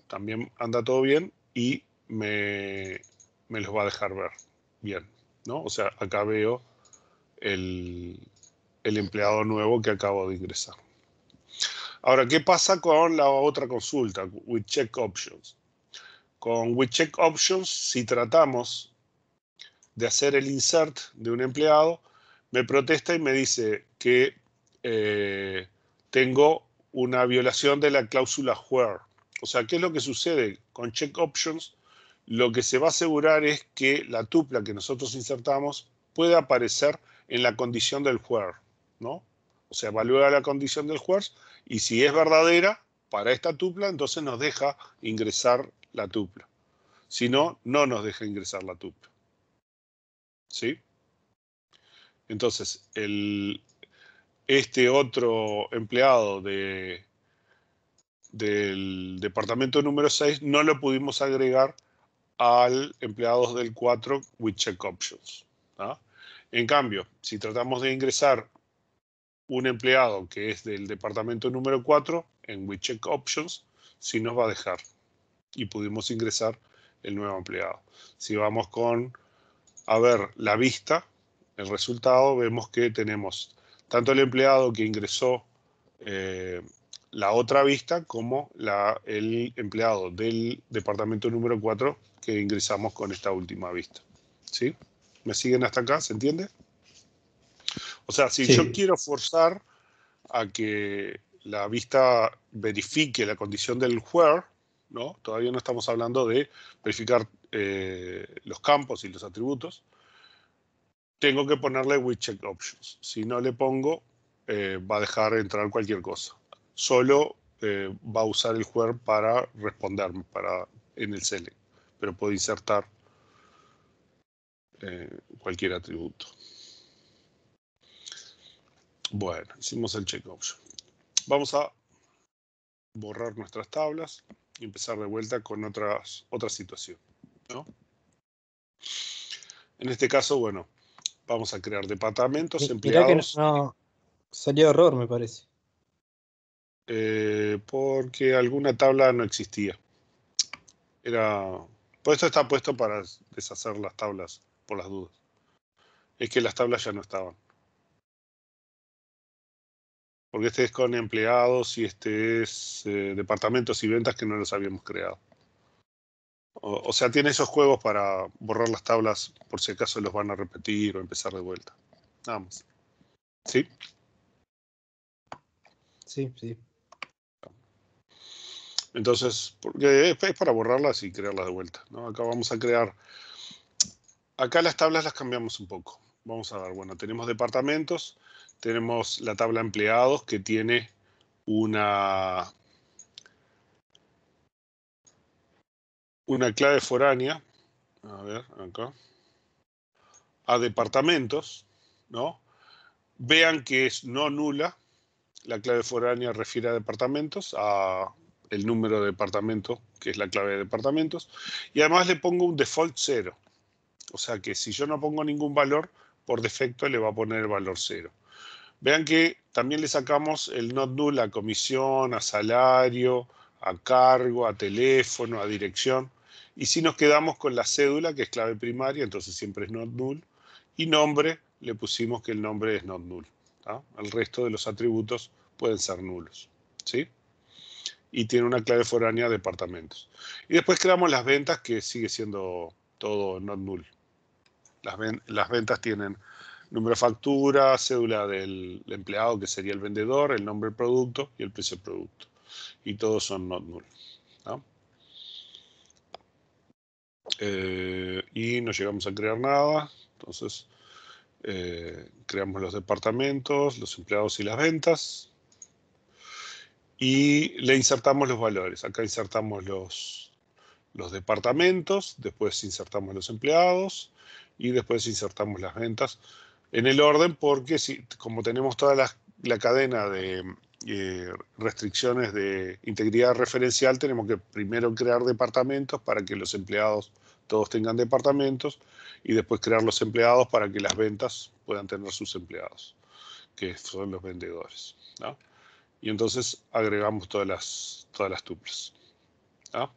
también anda todo bien y me los va a dejar ver bien, ¿no? O sea, acá veo el empleado nuevo que acabo de ingresar. Ahora, ¿qué pasa con la otra consulta, with check options? Con with check options, si tratamos de hacer el insert de un empleado, me protesta y me dice que tengo una violación de la cláusula where. O sea, ¿qué es lo que sucede? Con check options, lo que se va a asegurar es que la tupla que nosotros insertamos puede aparecer en la condición del where, ¿no? O sea, evalúa la condición del where y si es verdadera para esta tupla, entonces nos deja ingresar la tupla. Si no, no nos deja ingresar la tupla. ¿Sí? Entonces, este otro empleado del departamento número 6 no lo pudimos agregar al empleado del 4 with check options, ¿no? En cambio, si tratamos de ingresar un empleado que es del departamento número 4 en with check options, sí nos va a dejar y pudimos ingresar el nuevo empleado. Si vamos a ver la vista, el resultado, vemos que tenemos tanto el empleado que ingresó la otra vista como el empleado del departamento número 4 que ingresamos con esta última vista. ¿Sí? ¿Me siguen hasta acá? ¿Se entiende? O sea, si yo quiero forzar a que la vista verifique la condición del where, ¿no? Todavía no estamos hablando de verificar los campos y los atributos. Tengo que ponerle with check options. Si no le pongo, va a dejar entrar cualquier cosa. Solo va a usar el where para responderme en el select, pero puede insertar cualquier atributo. Bueno, hicimos el check option. Vamos a borrar nuestras tablas y empezar de vuelta con otra situación, ¿no? En este caso, bueno, vamos a crear departamentos, empleados. Mirá que no salió error, me parece. Porque alguna tabla no existía. Por esto está puesto para deshacer las tablas por las dudas. Es que las tablas ya no estaban. Porque este es con empleados y este es departamentos y ventas que no los habíamos creado. O sea, tiene esos juegos para borrar las tablas por si acaso los van a repetir o empezar de vuelta. Nada más. ¿Sí? Sí, sí. Entonces, porque es para borrarlas y crearlas de vuelta, ¿no? Acá vamos a crear... Acá las tablas las cambiamos un poco. Vamos a ver, bueno, tenemos departamentos, tenemos la tabla empleados que tiene una clave foránea. A ver, acá. A departamentos, ¿no? Vean que es no nula. La clave foránea refiere a departamentos, a el número de departamento, que es la clave de departamentos. Y además le pongo un default 0. O sea que si yo no pongo ningún valor, por defecto le va a poner el valor 0. Vean que también le sacamos el not null a comisión, a salario, a cargo, a teléfono, a dirección. Y si nos quedamos con la cédula, que es clave primaria, entonces siempre es not null. Y nombre, le pusimos que el nombre es not null. ¿Tá? El resto de los atributos pueden ser nulos. ¿Sí? Y tiene una clave foránea departamentos. Y después creamos las ventas, que sigue siendo todo not null. Las ventas tienen número de factura, cédula del empleado, que sería el vendedor, el nombre del producto y el precio del producto. Y todos son not null. ¿No? Y no llegamos a crear nada. Entonces, creamos los departamentos, los empleados y las ventas. Y le insertamos los valores. Acá insertamos los departamentos, después insertamos los empleados y después insertamos las ventas en el orden, porque como tenemos toda la cadena de restricciones de integridad referencial, tenemos que primero crear departamentos para que los empleados todos tengan departamentos y después crear los empleados para que las ventas puedan tener sus empleados, que son los vendedores, ¿no? Y entonces agregamos todas las tuplas, ¿no?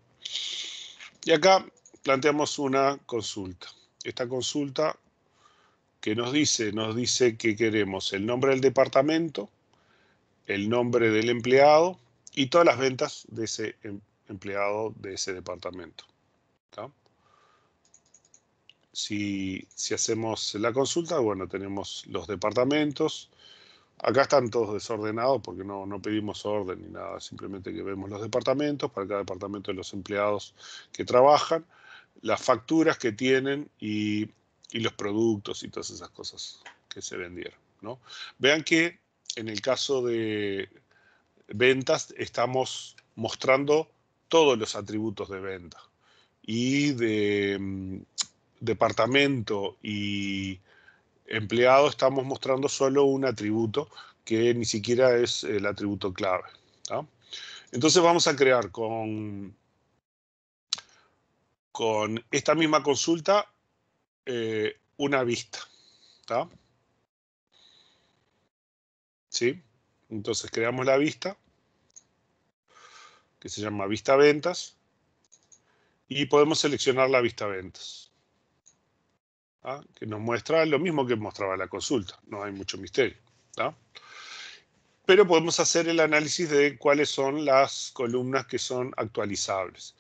Y acá planteamos una consulta. Esta consulta que nos dice que queremos el nombre del departamento, el nombre del empleado y todas las ventas de ese empleado de ese departamento. ¿Tá? Si hacemos la consulta, bueno, tenemos los departamentos. Acá están todos desordenados porque no pedimos orden ni nada, simplemente que vemos los departamentos, para cada departamento de los empleados que trabajan, las facturas que tienen y los productos y todas esas cosas que se vendieron, ¿no? Vean que en el caso de ventas estamos mostrando todos los atributos de venta, y de departamento y empleado estamos mostrando solo un atributo que ni siquiera es el atributo clave. ¿Tá? Entonces vamos a crear con esta misma consulta una vista. ¿Tá? ¿Sí? Entonces creamos la vista, que se llama vista ventas, y podemos seleccionar la vista ventas, ¿tá? Que nos muestra lo mismo que mostraba la consulta, no hay mucho misterio. ¿Tá? Pero podemos hacer el análisis de cuáles son las columnas que son actualizables.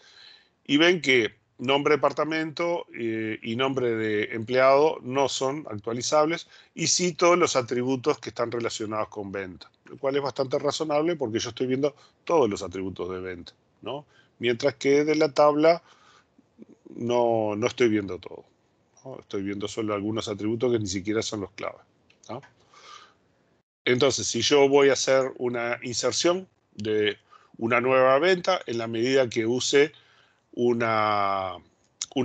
Y ven que nombre de departamento y nombre de empleado no son actualizables, y sí todos los atributos que están relacionados con venta, lo cual es bastante razonable porque yo estoy viendo todos los atributos de venta, ¿no? Mientras que de la tabla no estoy viendo todo, ¿no? Estoy viendo solo algunos atributos que ni siquiera son los claves, ¿no? Entonces, si yo voy a hacer una inserción de una nueva venta, en la medida que use una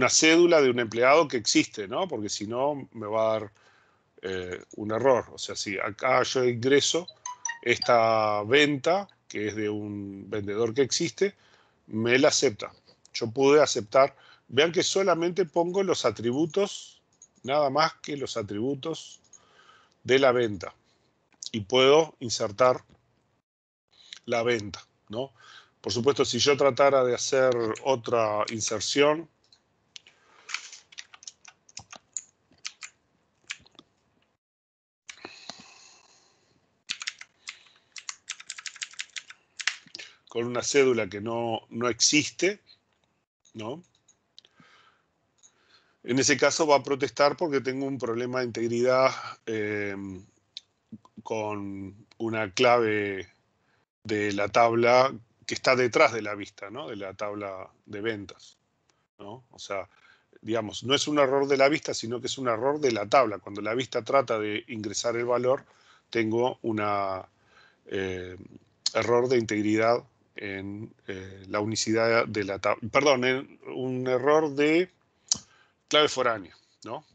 cédula de un empleado que existe, ¿no? Porque si no, me va a dar un error. O sea, si acá yo ingreso esta venta, que es de un vendedor que existe, me la acepta. Yo pude aceptar. Vean que solamente pongo los atributos, nada más que los atributos de la venta. Y puedo insertar la venta, ¿no? Por supuesto, si yo tratara de hacer otra inserción, con una cédula que no existe, ¿no? En ese caso va a protestar porque tengo un problema de integridad con una clave de la tabla que está detrás de la vista, ¿no? De la tabla de ventas, ¿no? O sea, digamos, no es un error de la vista, sino que es un error de la tabla. Cuando la vista trata de ingresar el valor, tengo un error de integridad en la unicidad de la tabla. Perdón, un error de clave foránea, ¿no?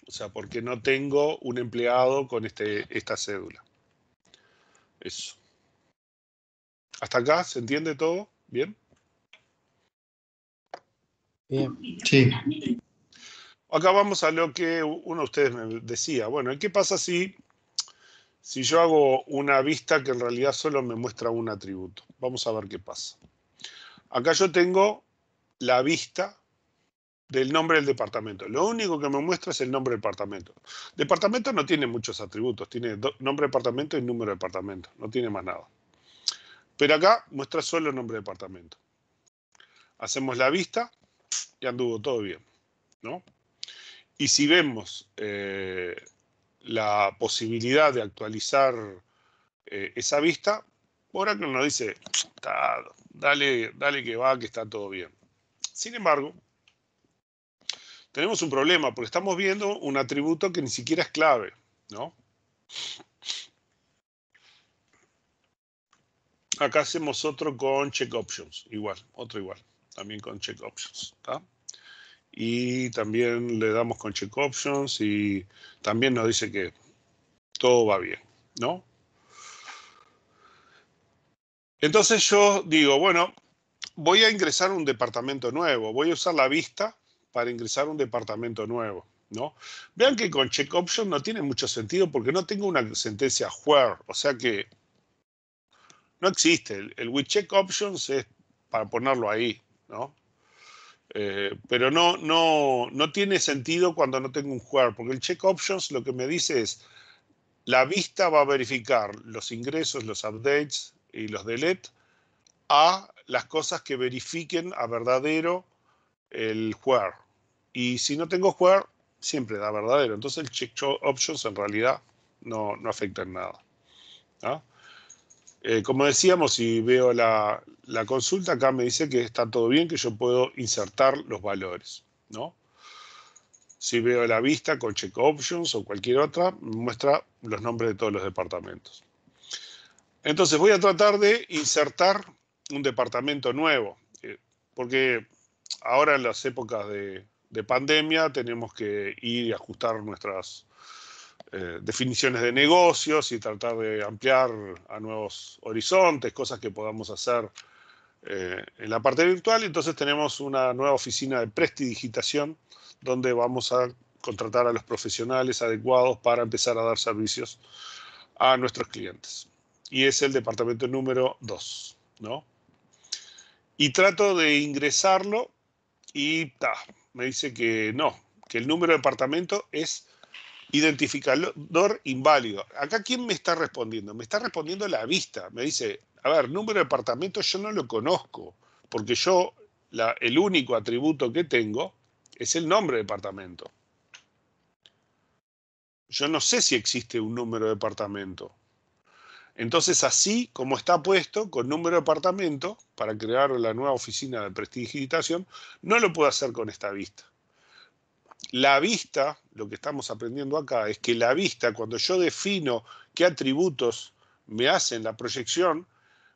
O sea, porque no tengo un empleado con esta cédula. Eso. ¿Hasta acá se entiende todo? ¿Bien? Bien. Sí. Acá vamos a lo que uno de ustedes me decía. Bueno, ¿qué pasa si yo hago una vista que en realidad solo me muestra un atributo? Vamos a ver qué pasa. Acá yo tengo la vista del nombre del departamento. Lo único que me muestra es el nombre del departamento. Departamento no tiene muchos atributos, tiene nombre de departamento y número de departamento, no tiene más nada. Pero acá muestra solo el nombre de departamento. Hacemos la vista y anduvo todo bien, ¿no? Y si vemos la posibilidad de actualizar esa vista, Oracle nos dice, dale que va, que está todo bien. Sin embargo, tenemos un problema porque estamos viendo un atributo que ni siquiera es clave, ¿no? Acá hacemos otro con check options, otro igual, también con check options, ¿tá? Y también le damos con check options y también nos dice que todo va bien, ¿no? Entonces yo digo, bueno, voy a ingresar un departamento nuevo, voy a usar la vista para ingresar un departamento nuevo, ¿no? Vean que con check option no tiene mucho sentido porque no tengo una sentencia where, o sea que no existe. El with check options es para ponerlo ahí, ¿no? Pero no tiene sentido cuando no tengo un where, porque el check options lo que me dice es la vista va a verificar los ingresos, los updates y los delete a las cosas que verifiquen a verdadero el where. Y si no tengo where, siempre da verdadero. Entonces el check options en realidad no afecta en nada, ¿no? Como decíamos, si veo la consulta, acá me dice que está todo bien, que yo puedo insertar los valores, ¿no? Si veo la vista con check options o cualquier otra, me muestra los nombres de todos los departamentos. Entonces voy a tratar de insertar un departamento nuevo, porque ahora en las épocas de pandemia tenemos que ir y ajustar nuestras definiciones de negocios y tratar de ampliar a nuevos horizontes, cosas que podamos hacer en la parte virtual. Entonces tenemos una nueva oficina de prestidigitación donde vamos a contratar a los profesionales adecuados para empezar a dar servicios a nuestros clientes. Y es el departamento número 2, ¿no? Y trato de ingresarlo y me dice que no, que el número de departamento es identificador inválido. Acá, ¿quién me está respondiendo? Me está respondiendo la vista. Me dice, a ver, número de departamento yo no lo conozco, porque yo, el único atributo que tengo es el nombre de departamento. Yo no sé si existe un número de departamento. Entonces, así como está puesto, con número de departamento, para crear la nueva oficina de prestidigitación, no lo puedo hacer con esta vista. La vista, lo que estamos aprendiendo acá, es que la vista, cuando yo defino qué atributos me hacen la proyección,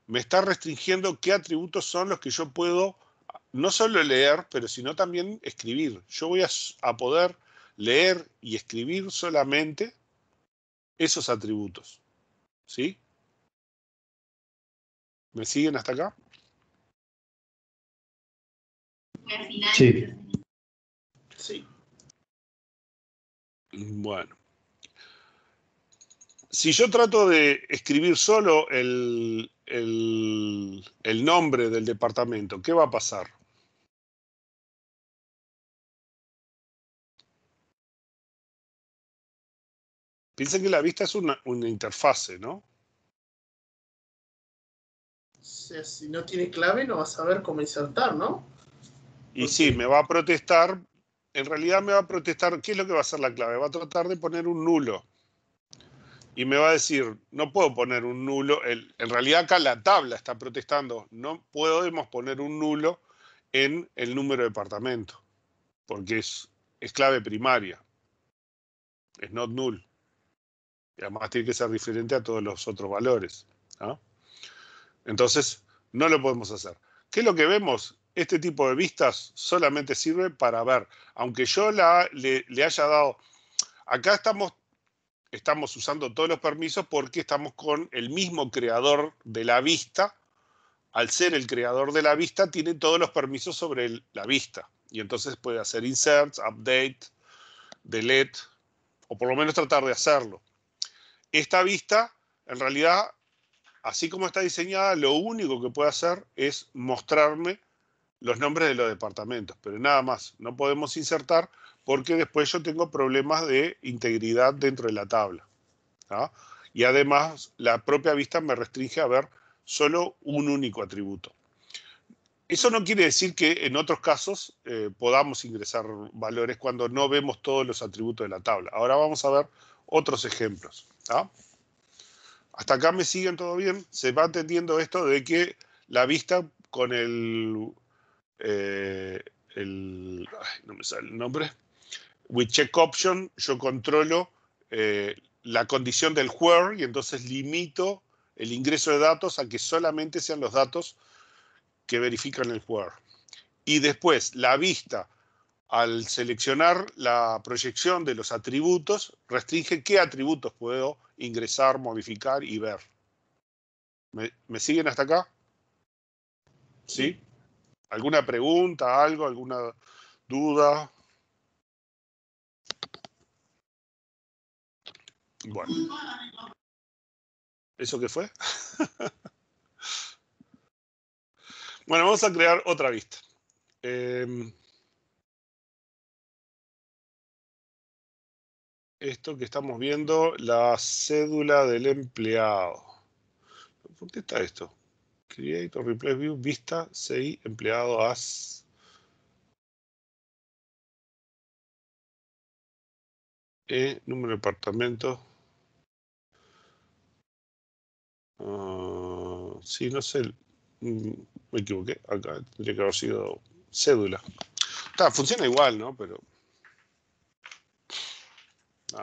me está restringiendo qué atributos son los que yo puedo no solo leer, pero sino también escribir. Yo voy a poder leer y escribir solamente esos atributos. ¿Sí? ¿Me siguen hasta acá? Sí. Sí. Bueno. Si yo trato de escribir solo el nombre del departamento, ¿qué va a pasar? Piensen que la vista es una interfase, ¿no? O sea, si no tiene clave no vas a saber cómo insertar, ¿no? Y sí, me va a protestar, en realidad me va a protestar, ¿qué es lo que va a hacer la clave? Va a tratar de poner un nulo. Y me va a decir, no puedo poner un nulo, en realidad acá la tabla está protestando, no podemos poner un nulo en el número de departamento, porque es clave primaria, es not null. Y además tiene que ser diferente a todos los otros valores, ¿no? Entonces, no lo podemos hacer. ¿Qué es lo que vemos? Este tipo de vistas solamente sirve para ver, aunque yo le haya dado, acá estamos usando todos los permisos porque estamos con el mismo creador de la vista. Al ser el creador de la vista, tiene todos los permisos sobre la vista. Y entonces puede hacer inserts, update, delete, o por lo menos tratar de hacerlo. Esta vista, en realidad, así como está diseñada, lo único que puede hacer es mostrarme los nombres de los departamentos, pero nada más. No podemos insertar porque después yo tengo problemas de integridad dentro de la tabla. ¿Ah? Y además la propia vista me restringe a ver solo un único atributo. Eso no quiere decir que en otros casos podamos ingresar valores cuando no vemos todos los atributos de la tabla. Ahora vamos a ver otros ejemplos. ¿Ah? Hasta acá me siguen todo bien. Se va entendiendo esto de que la vista con no me sale el nombre, with check option, yo controlo la condición del where y entonces limito el ingreso de datos a que solamente sean los datos que verifican el where. Y después la vista, al seleccionar la proyección de los atributos, restringe qué atributos puedo ingresar, modificar y ver. ¿Me siguen hasta acá? ¿Sí? ¿Alguna pregunta, algo, alguna duda? Bueno. ¿Eso qué fue? Bueno, vamos a crear otra vista. Esto que estamos viendo, la cédula del empleado. ¿Por qué está esto? Create or replace view, vista, CI, empleado as. Número de departamento. Sí, no sé. Me equivoqué. Acá tendría que haber sido cédula. Funciona igual, ¿no? Pero.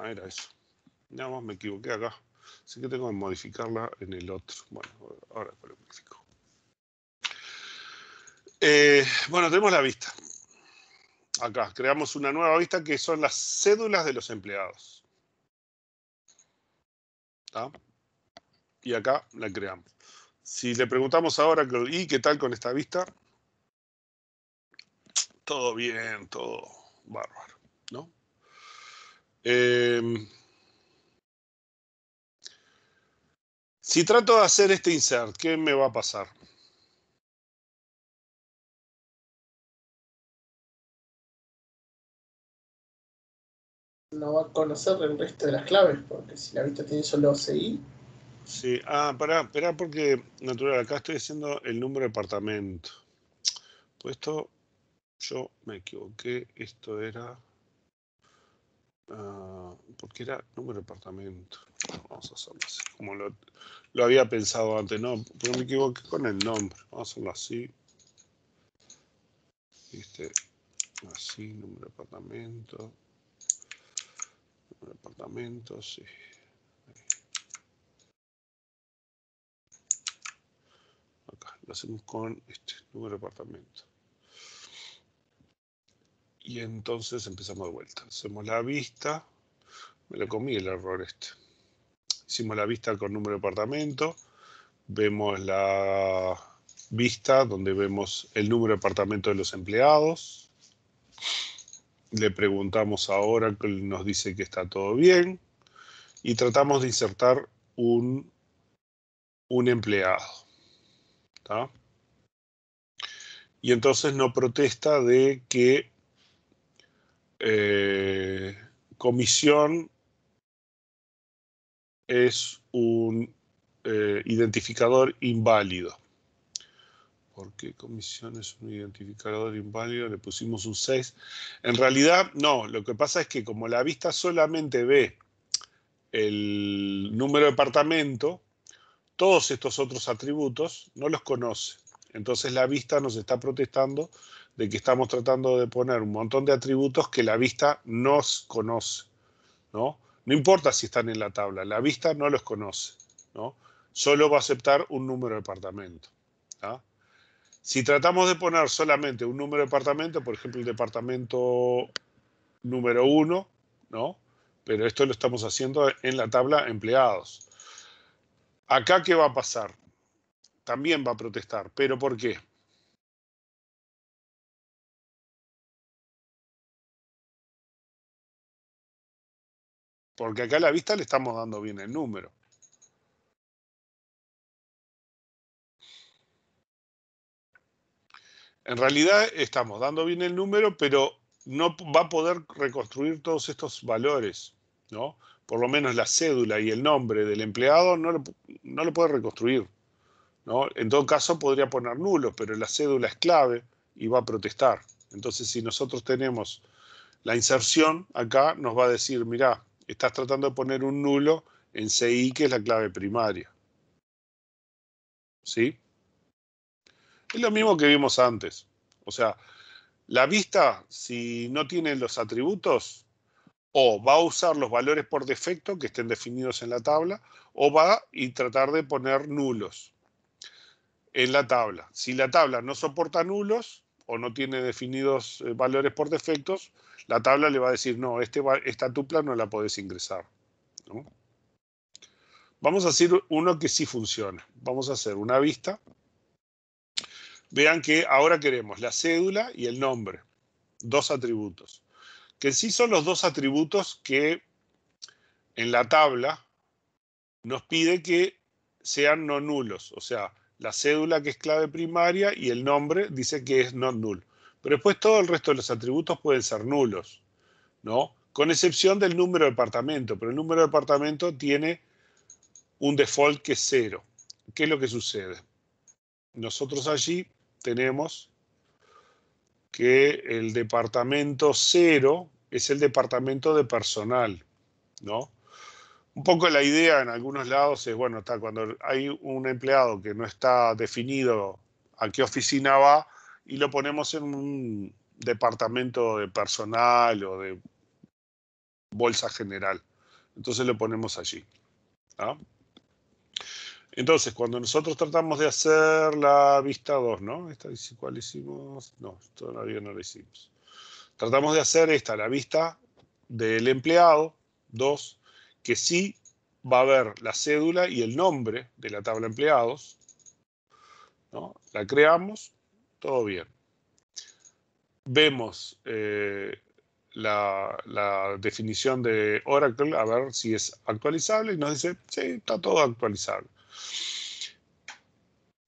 Era eso. Nada más me equivoqué acá. Así que tengo que modificarla en el otro. Bueno, ahora lo modifico. Bueno, tenemos la vista. Acá creamos una nueva vista que son las cédulas de los empleados. ¿Tá? Y acá la creamos. Si le preguntamos ahora, ¿y qué tal con esta vista? Todo bien, todo bárbaro, ¿no? Si trato de hacer este insert, ¿qué me va a pasar? No va a conocer el resto de las claves, porque si la vista tiene solo CI. Sí, espera, porque natural, acá estoy haciendo el número de departamento. Pues esto, yo me equivoqué, esto era. Porque era número de departamento. Vamos a hacerlo así, como lo había pensado antes, no, pero me equivoqué con el nombre. Vamos a hacerlo así. Así, número de departamento. Número de departamento, sí. Acá, lo hacemos con este número de departamento. Y entonces empezamos de vuelta. Hacemos la vista. Me lo comí el error este. Hicimos la vista con número de departamento. Vemos la vista donde vemos el número de departamento de los empleados. Le preguntamos ahora que nos dice que está todo bien. Y tratamos de insertar un empleado. ¿Tá? Y entonces no protesta de que comisión es un identificador inválido. ¿Por qué comisión es un identificador inválido? Le pusimos un 6. En realidad, no. Lo que pasa es que como la vista solamente ve el número de departamento, todos estos otros atributos no los conoce. Entonces la vista nos está protestando de que estamos tratando de poner un montón de atributos que la vista nos conoce, ¿no? No importa si están en la tabla, la vista no los conoce, ¿no? Solo va a aceptar un número de departamento. ¿Tá? Si tratamos de poner solamente un número de departamento, por ejemplo, el departamento número 1, ¿no? Pero esto lo estamos haciendo en la tabla empleados. Acá, ¿qué va a pasar? También va a protestar. ¿Pero por qué? Porque acá a la vista le estamos dando bien el número. En realidad estamos dando bien el número, pero no va a poder reconstruir todos estos valores, ¿no? Por lo menos la cédula y el nombre del empleado no lo puede reconstruir, ¿no? En todo caso podría poner nulos, pero la cédula es clave y va a protestar. Entonces, si nosotros tenemos la inserción, acá nos va a decir, mirá, estás tratando de poner un nulo en CI, que es la clave primaria. ¿Sí? Es lo mismo que vimos antes. O sea, la vista, si no tiene los atributos, o va a usar los valores por defecto que estén definidos en la tabla, o va a tratar de poner nulos en la tabla. Si la tabla no soporta nulos o no tiene definidos valores por defectos, la tabla le va a decir, no, esta tupla no la podés ingresar, ¿no? Vamos a hacer uno que sí funciona. Vamos a hacer una vista. Vean que ahora queremos la cédula y el nombre, dos atributos, que en sí son los dos atributos que en la tabla nos pide que sean no nulos, o sea, la cédula que es clave primaria y el nombre dice que es not null. Pero después todo el resto de los atributos pueden ser nulos, ¿no? Con excepción del número de departamento, pero el número de departamento tiene un default que es 0. ¿Qué es lo que sucede? Nosotros allí tenemos que el departamento 0 es el departamento de personal, ¿no? Un poco la idea en algunos lados es, bueno, está cuando hay un empleado que no está definido a qué oficina va y lo ponemos en un departamento de personal o de bolsa general. Entonces lo ponemos allí, ¿no? Entonces, cuando nosotros tratamos de hacer la vista 2, ¿no? ¿Cuál hicimos? No, todavía no la hicimos. Tratamos de hacer la vista del empleado 2, que sí va a ver la cédula y el nombre de la tabla empleados, ¿no? La creamos, todo bien. Vemos la definición de Oracle, a ver si es actualizable, y nos dice, sí, está todo actualizable.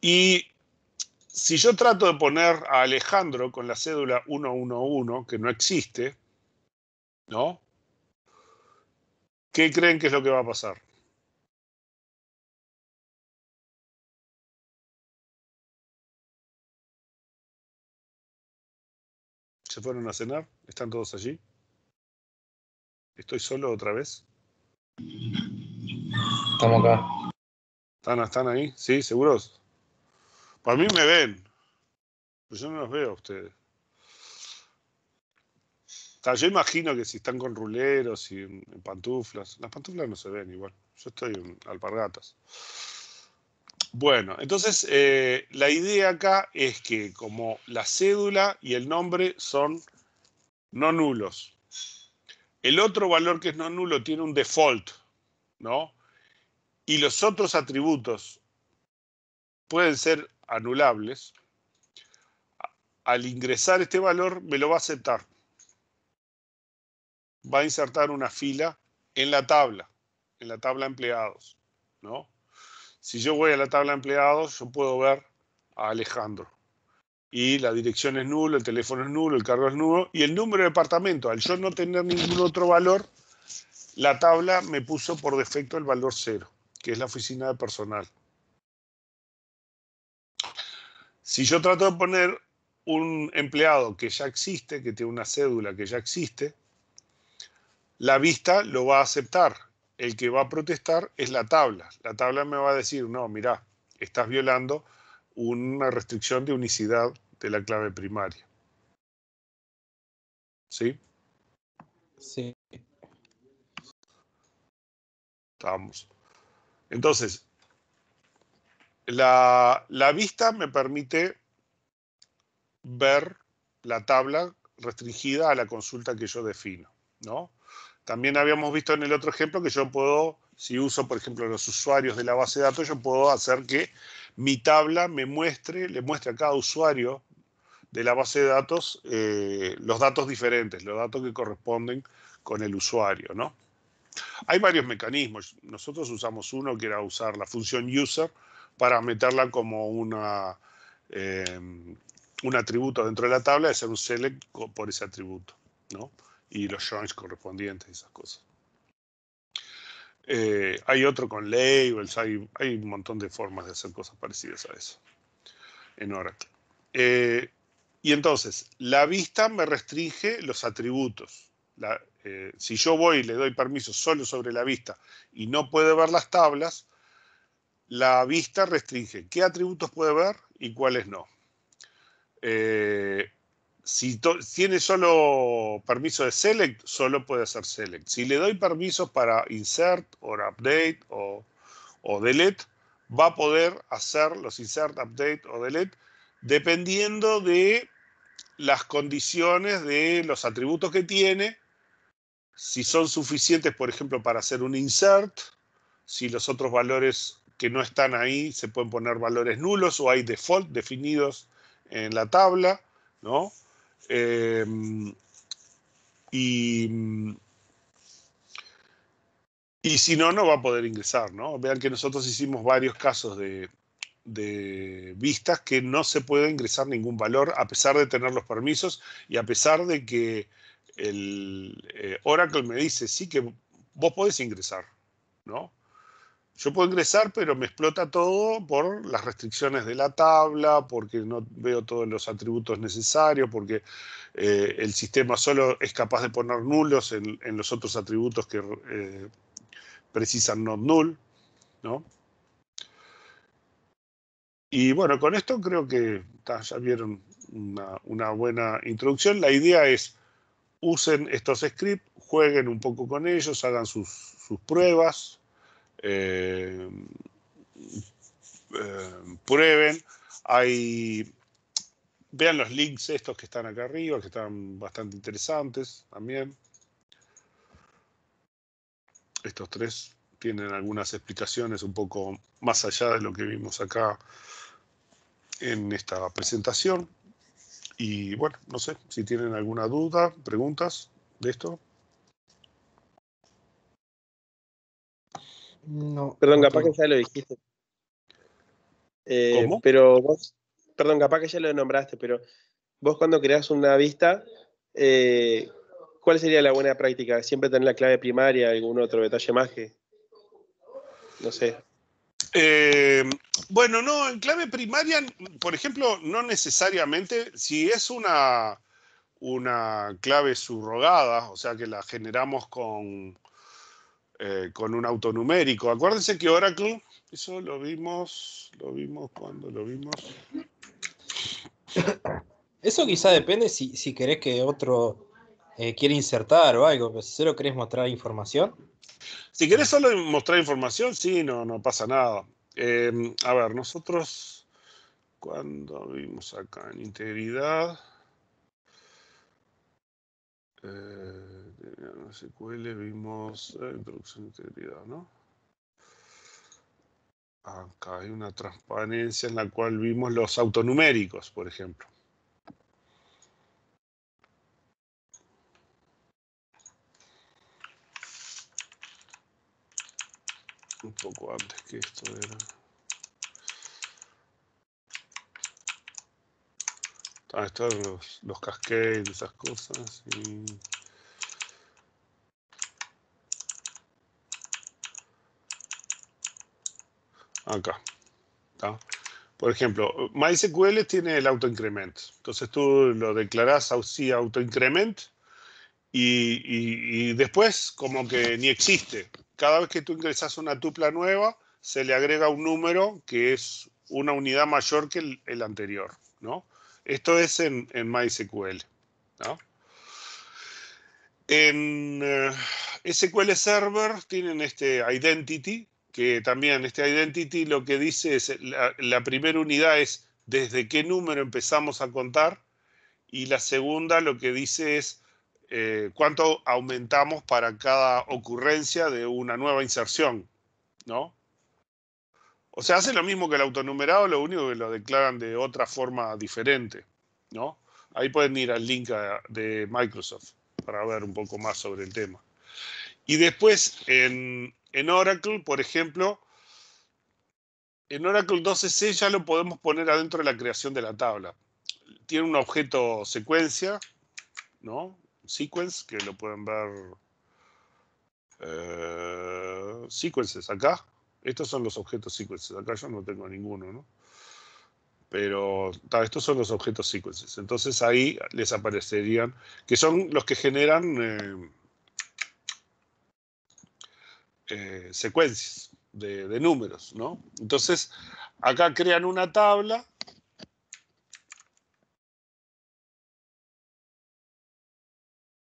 Y si yo trato de poner a Alejandro con la cédula 111, que no existe, ¿no? ¿Qué creen que es lo que va a pasar? ¿Se fueron a cenar? ¿Están todos allí? ¿Estoy solo otra vez? Estamos acá. ¿Están ahí? ¿Sí? ¿Seguros? Para mí me ven, pero yo no los veo a ustedes. Yo imagino que si están con ruleros y en pantuflas, las pantuflas no se ven igual. Yo estoy en alpargatas. Bueno, entonces la idea acá es que como la cédula y el nombre son no nulos, el otro valor que es no nulo tiene un default, ¿no? Y los otros atributos pueden ser anulables. Al ingresar este valor me lo va a aceptar. Va a insertar una fila en la tabla empleados, ¿no? Si yo voy a la tabla empleados, yo puedo ver a Alejandro. Y la dirección es nulo, el teléfono es nulo, el cargo es nulo, y el número de departamento, al yo no tener ningún otro valor, la tabla me puso por defecto el valor 0, que es la oficina de personal. Si yo trato de poner un empleado que ya existe, que tiene una cédula que ya existe, la vista lo va a aceptar. El que va a protestar es la tabla. La tabla me va a decir, no, mirá, estás violando una restricción de unicidad de la clave primaria. ¿Sí? Sí. Estamos. Entonces, la vista me permite ver la tabla restringida a la consulta que yo defino, ¿no? También habíamos visto en el otro ejemplo que yo puedo, si uso, por ejemplo, los usuarios de la base de datos, yo puedo hacer que mi tabla le muestre a cada usuario de la base de datos los datos diferentes, los datos que corresponden con el usuario, ¿no? Hay varios mecanismos. Nosotros usamos uno que era usar la función user para meterla como un atributo dentro de la tabla, de hacer un select por ese atributo, ¿no? Y los joins correspondientes y esas cosas. Hay otro con labels, hay un montón de formas de hacer cosas parecidas a eso en Oracle. Y entonces, la vista me restringe los atributos. Si yo voy y le doy permiso solo sobre la vista y no puede ver las tablas, la vista restringe qué atributos puede ver y cuáles no. Si tiene solo permiso de select, solo puede hacer select. Si le doy permisos para insert o update o delete, va a poder hacer los insert, update o delete dependiendo de las condiciones de los atributos que tiene, si son suficientes, por ejemplo, para hacer un insert, si los otros valores que no están ahí se pueden poner valores nulos o hay default definidos en la tabla, ¿no? Y si no, no va a poder ingresar, ¿no? Vean que nosotros hicimos varios casos de vistas que no se puede ingresar ningún valor a pesar de tener los permisos y a pesar de que el Oracle me dice, sí que vos podés ingresar, ¿no? Yo puedo ingresar, pero me explota todo por las restricciones de la tabla, porque no veo todos los atributos necesarios, porque el sistema solo es capaz de poner nulos en los otros atributos que precisan not null, ¿no? Y bueno, con esto creo que ya vieron una buena introducción. La idea es, usen estos scripts, jueguen un poco con ellos, hagan sus pruebas, prueben. Vean los links estos que están acá arriba, que están bastante interesantes también. Estos tres tienen algunas explicaciones un poco más allá de lo que vimos acá en esta presentación. Y bueno, no sé si tienen alguna duda, preguntas de esto. No. Perdón, capaz que ya lo dijiste. ¿Cómo? Pero vos, perdón, capaz que ya lo nombraste, pero vos cuando creás una vista, ¿cuál sería la buena práctica? ¿Siempre tener la clave primaria, algún otro detalle más que, no sé? Bueno, no, en clave primaria, por ejemplo, no necesariamente, si es una clave subrogada, o sea que la generamos con un autonumérico. Acuérdense que Oracle, eso lo vimos cuando lo vimos. Eso quizá depende si querés que otro quiere insertar o algo, pero si solo querés mostrar información. Si querés solo mostrar información, sí, no pasa nada. A ver, nosotros cuando vimos acá en integridad, SQL vimos introducción de integridad, ¿no? Acá hay una transparencia en la cual vimos los autonuméricos, por ejemplo. Un poco antes que esto era. Están los cascades, esas cosas. Y acá. ¿Está? Por ejemplo, MySQL tiene el autoincrement. Entonces tú lo declarás así autoincrement y después como que ni existe. Cada vez que tú ingresas una tupla nueva, se le agrega un número que es una unidad mayor que el anterior, ¿no? Esto es en MySQL, ¿no? En SQL Server tienen este identity, que también este identity lo que dice es, la primera unidad es desde qué número empezamos a contar, y la segunda lo que dice es cuánto aumentamos para cada ocurrencia de una nueva inserción, ¿no? O sea, hace lo mismo que el autonumerado, lo único que lo declaran de otra forma diferente, ¿no? Ahí pueden ir al link de Microsoft para ver un poco más sobre el tema. Y después en Oracle, por ejemplo, en Oracle 12c ya lo podemos poner adentro de la creación de la tabla. tiene un objeto secuencia, ¿no? Sequence, que lo pueden ver. Sequences acá. Estos son los objetos sequences. Acá yo no tengo ninguno, ¿no? Pero estos son los objetos sequences. Entonces ahí les aparecerían, que son los que generan secuencias de números, ¿no? Entonces acá crean una tabla.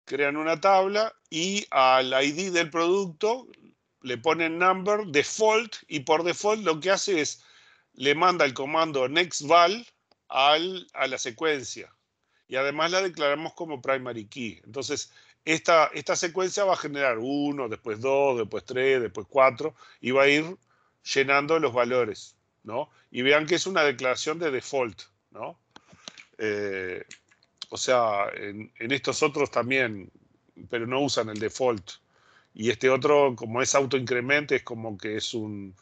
Crean una tabla y al ID del producto le ponen number default y por default lo que hace es le manda el comando nextVal a la secuencia y además la declaramos como primary key. Entonces esta secuencia va a generar 1, después 2, después 3, después 4 y va a ir llenando los valores, ¿no? Y vean que es una declaración de default, ¿no? O sea, en estos otros también, pero no usan el default. Y este otro, como es autoincremento, es como que es un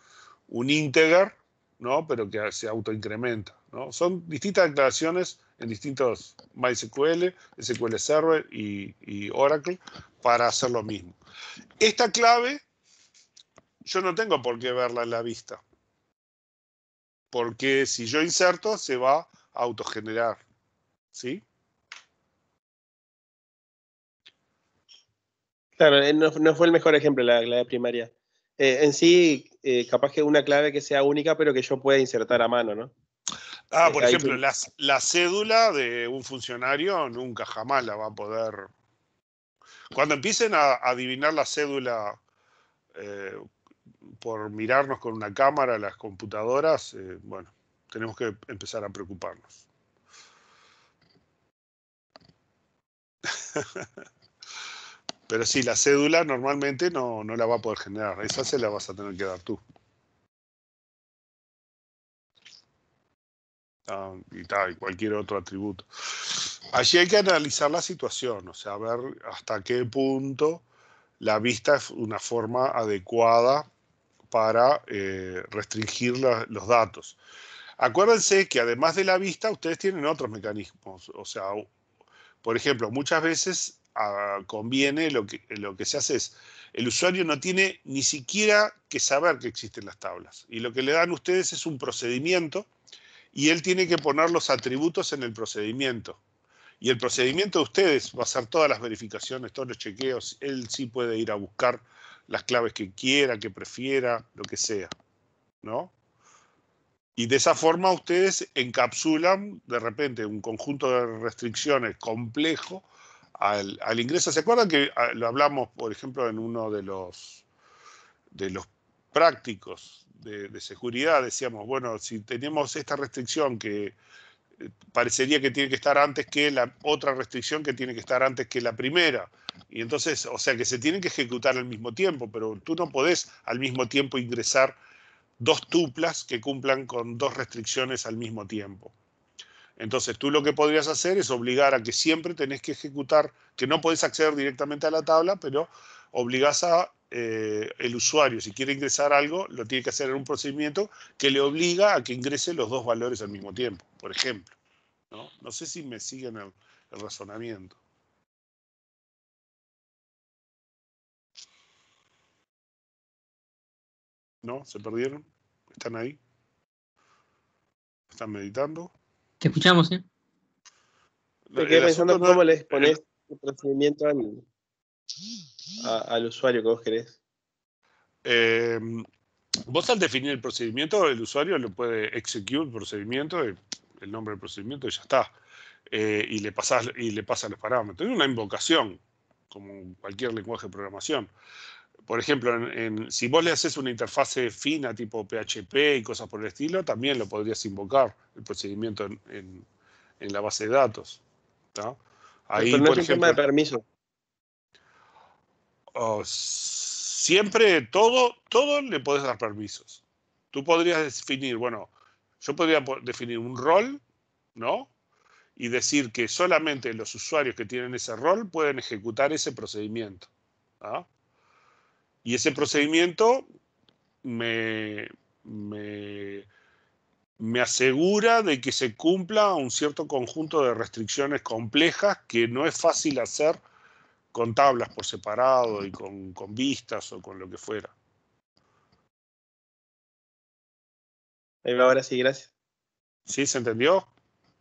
integer, ¿no? Pero que se autoincrementa, ¿no? Son distintas declaraciones en distintos MySQL, SQL Server y Oracle para hacer lo mismo. Esta clave yo no tengo por qué verla en la vista, porque si yo inserto se va a autogenerar, ¿sí? Claro, no fue el mejor ejemplo la clave primaria. En sí, capaz que una clave que sea única, pero que yo pueda insertar a mano, ¿no? Por ejemplo, la cédula de un funcionario nunca jamás la va a poder. Cuando empiecen a adivinar la cédula por mirarnos con una cámara las computadoras, bueno, tenemos que empezar a preocuparnos. Pero sí, la cédula normalmente no la va a poder generar. Esa se la vas a tener que dar tú. Y cualquier otro atributo. Allí hay que analizar la situación, o sea, ver hasta qué punto la vista es una forma adecuada para restringir los datos. Acuérdense que además de la vista, ustedes tienen otros mecanismos. O sea, por ejemplo, muchas veces conviene, lo que se hace es, el usuario no tiene ni siquiera que saber que existen las tablas. Y lo que le dan ustedes es un procedimiento y él tiene que poner los atributos en el procedimiento. Y el procedimiento de ustedes va a hacer todas las verificaciones, todos los chequeos. Él sí puede ir a buscar las claves que quiera, que prefiera, lo que sea, ¿no? Y de esa forma ustedes encapsulan de repente un conjunto de restricciones complejo al ingreso. ¿Se acuerdan que lo hablamos, por ejemplo, en uno de los prácticos de seguridad? Decíamos, bueno, si tenemos esta restricción que parecería que tiene que estar antes que la otra restricción que tiene que estar antes que la primera. Y entonces, o sea, que se tienen que ejecutar al mismo tiempo, pero tú no podés al mismo tiempo ingresar dos tuplas que cumplan con dos restricciones al mismo tiempo. Entonces tú lo que podrías hacer es obligar a que siempre tenés que ejecutar, que no podés acceder directamente a la tabla, pero obligás a el usuario, si quiere ingresar algo, lo tiene que hacer en un procedimiento que le obliga a que ingrese los dos valores al mismo tiempo, por ejemplo. No sé si me siguen el razonamiento. ¿No? ¿Se perdieron? ¿Están ahí? ¿Están meditando? Te escuchamos, ¿eh? Me quedé pensando cómo les pones el procedimiento al usuario que vos querés. Vos al definir el procedimiento, el usuario le puede execute el procedimiento, el nombre del procedimiento y ya está. Y le pasa los parámetros. Es una invocación, como cualquier lenguaje de programación. Por ejemplo, si vos le haces una interfase fina tipo PHP y cosas por el estilo, también lo podrías invocar, el procedimiento en la base de datos. ¿No? Ahí, pero no por es un ejemplo, tema de permiso. Siempre todo le podés dar permisos. Tú podrías definir, bueno, yo podría definir un rol, ¿no? Y decir que solamente los usuarios que tienen ese rol pueden ejecutar ese procedimiento. ¿Ah? Y ese procedimiento me me asegura de que se cumpla un cierto conjunto de restricciones complejas que no es fácil hacer con tablas por separado y con vistas o con lo que fuera. Ahí va, ahora sí, gracias. ¿Sí? ¿Se entendió?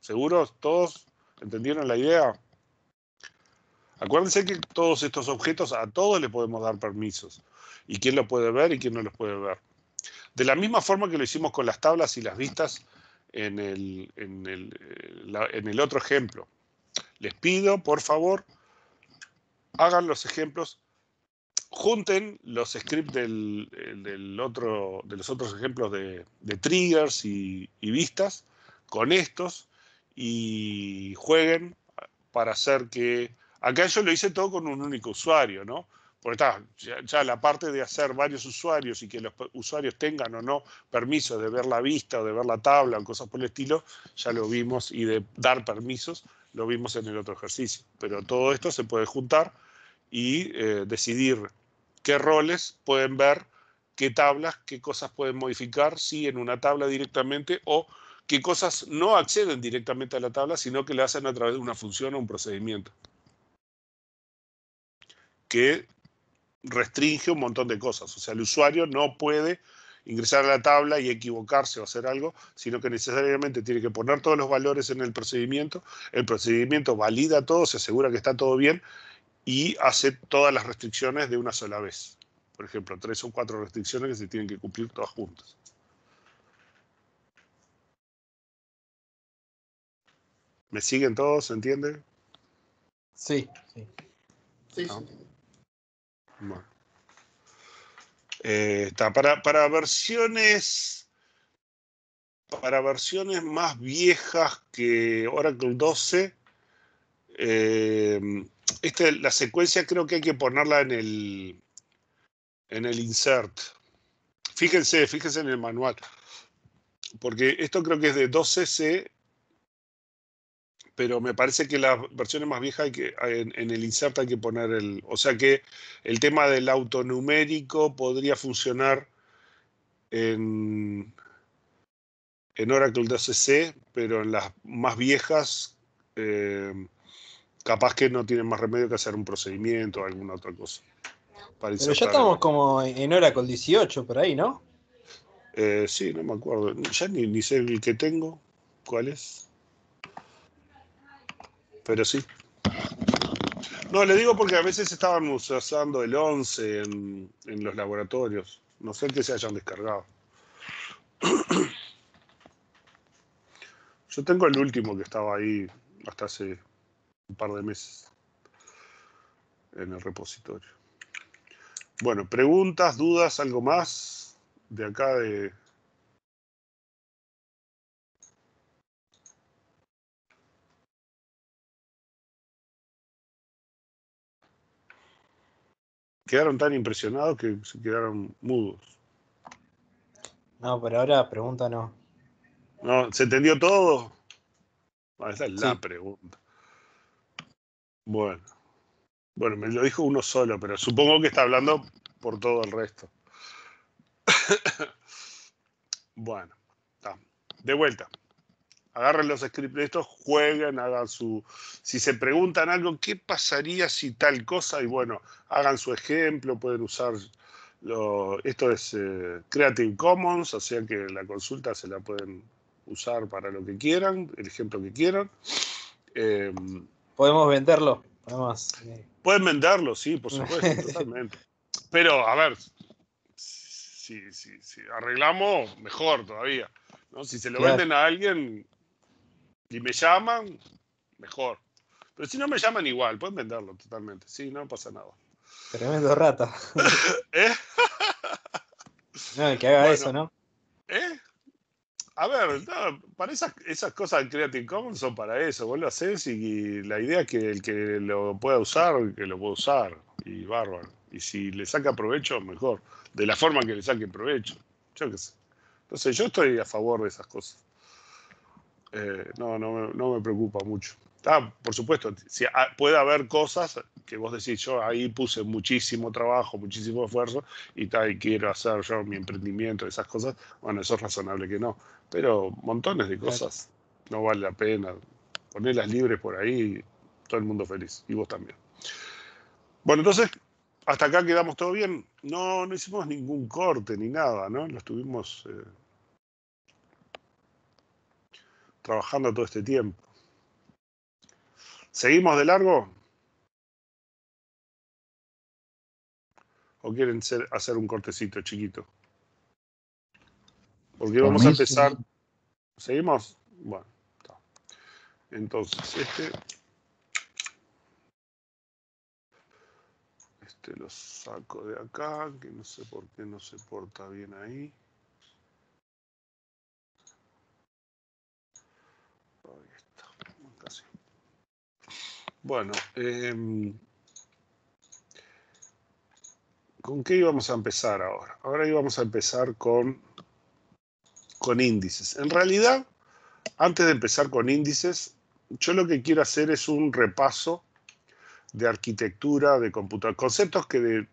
¿Seguros? ¿Todos entendieron la idea? Acuérdense que todos estos objetos, a todos le podemos dar permisos. Y quién lo puede ver y quién no los puede ver. De la misma forma que lo hicimos con las tablas y las vistas en el otro ejemplo. Les pido, por favor, hagan los ejemplos, junten los scripts de los otros ejemplos de triggers y vistas con estos y jueguen para hacer que... Acá yo lo hice todo con un único usuario, ¿no? Porque está, ya la parte de hacer varios usuarios y que los usuarios tengan o no permiso de ver la vista o de ver la tabla o cosas por el estilo, ya lo vimos, y de dar permisos lo vimos en el otro ejercicio. Pero todo esto se puede juntar y decidir qué roles pueden ver, qué tablas, qué cosas pueden modificar, si en una tabla directamente, o qué cosas no acceden directamente a la tabla, sino que le hacen a través de una función o un procedimiento que restringe un montón de cosas. O sea, el usuario no puede ingresar a la tabla y equivocarse o hacer algo, sino que necesariamente tiene que poner todos los valores en el procedimiento valida todo, se asegura que está todo bien y hace todas las restricciones de una sola vez. Por ejemplo, 3 o 4 restricciones que se tienen que cumplir todas juntas. ¿Me siguen todos? ¿Se entiende? Sí, sí. Sí, ¿No? sí. Bueno. Está para versiones más viejas que Oracle 12. La secuencia creo que hay que ponerla en el insert. Fíjense en el manual. Porque esto creo que es de 12C, pero me parece que las versiones más viejas en el insert hay que poner o sea que el tema del autonumérico podría funcionar en Oracle 12C, pero en las más viejas capaz que no tienen más remedio que hacer un procedimiento o alguna otra cosa para Pero ya insertar estamos como en Oracle 18 por ahí, ¿no? sí, no me acuerdo. Ya ni sé el que tengo, cuál es. Pero sí. No, le digo porque a veces estaban usando el 11 en los laboratorios. No sé que se hayan descargado. Yo tengo el último que estaba ahí hasta hace un par de meses en el repositorio. Bueno, preguntas, dudas, algo más de acá de... Quedaron tan impresionados que se quedaron mudos. No, por ahora pregunta no. ¿No? ¿Se entendió todo? Esa es la Sí. pregunta. Bueno, me lo dijo uno solo, pero supongo que está hablando por todo el resto. Bueno, está. De vuelta. Agarren los scripts de estos, jueguen, hagan su... Si se preguntan algo, ¿qué pasaría si tal cosa? Y bueno, hagan su ejemplo, pueden usar... Esto es Creative Commons, o sea que la consulta se la pueden usar para lo que quieran, el ejemplo que quieran. Podemos venderlo. Pueden venderlo, sí, por supuesto, totalmente. Pero, a ver, si arreglamos, mejor todavía, ¿no? Si se lo Claro. venden a alguien y me llaman, mejor. Pero si no me llaman igual, pueden venderlo totalmente. Sí, no pasa nada. Tremendo rata. ¿Eh? No, el que haga Bueno, eso, ¿no? ¿eh? A ver, no, para esas cosas de Creative Commons son para eso. Vos lo haces y la idea es que el que lo pueda usar, que lo pueda usar. Y bárbaro. Y si le saca provecho, mejor. De la forma que le saque provecho. Yo qué sé. Entonces yo estoy a favor de esas cosas. No me preocupa mucho. Por supuesto, puede haber cosas que vos decís, yo ahí puse muchísimo trabajo, muchísimo esfuerzo y quiero hacer yo mi emprendimiento, esas cosas, bueno, eso es razonable que no, pero montones de cosas no vale la pena, ponerlas libres por ahí, todo el mundo feliz, y vos también. Bueno, entonces, hasta acá quedamos todo bien, no hicimos ningún corte ni nada, ¿no? Lo estuvimos trabajando todo este tiempo. ¿Seguimos de largo? ¿O quieren hacer un cortecito chiquito? Porque vamos a empezar. ¿Seguimos? Bueno, está. Entonces, este lo saco de acá, que no sé por qué no se porta bien ahí. Ahí está, casi. Bueno, ¿con qué íbamos a empezar ahora? Ahora íbamos a empezar con índices. En realidad, antes de empezar con índices, yo lo que quiero hacer es un repaso de arquitectura de computadores, conceptos que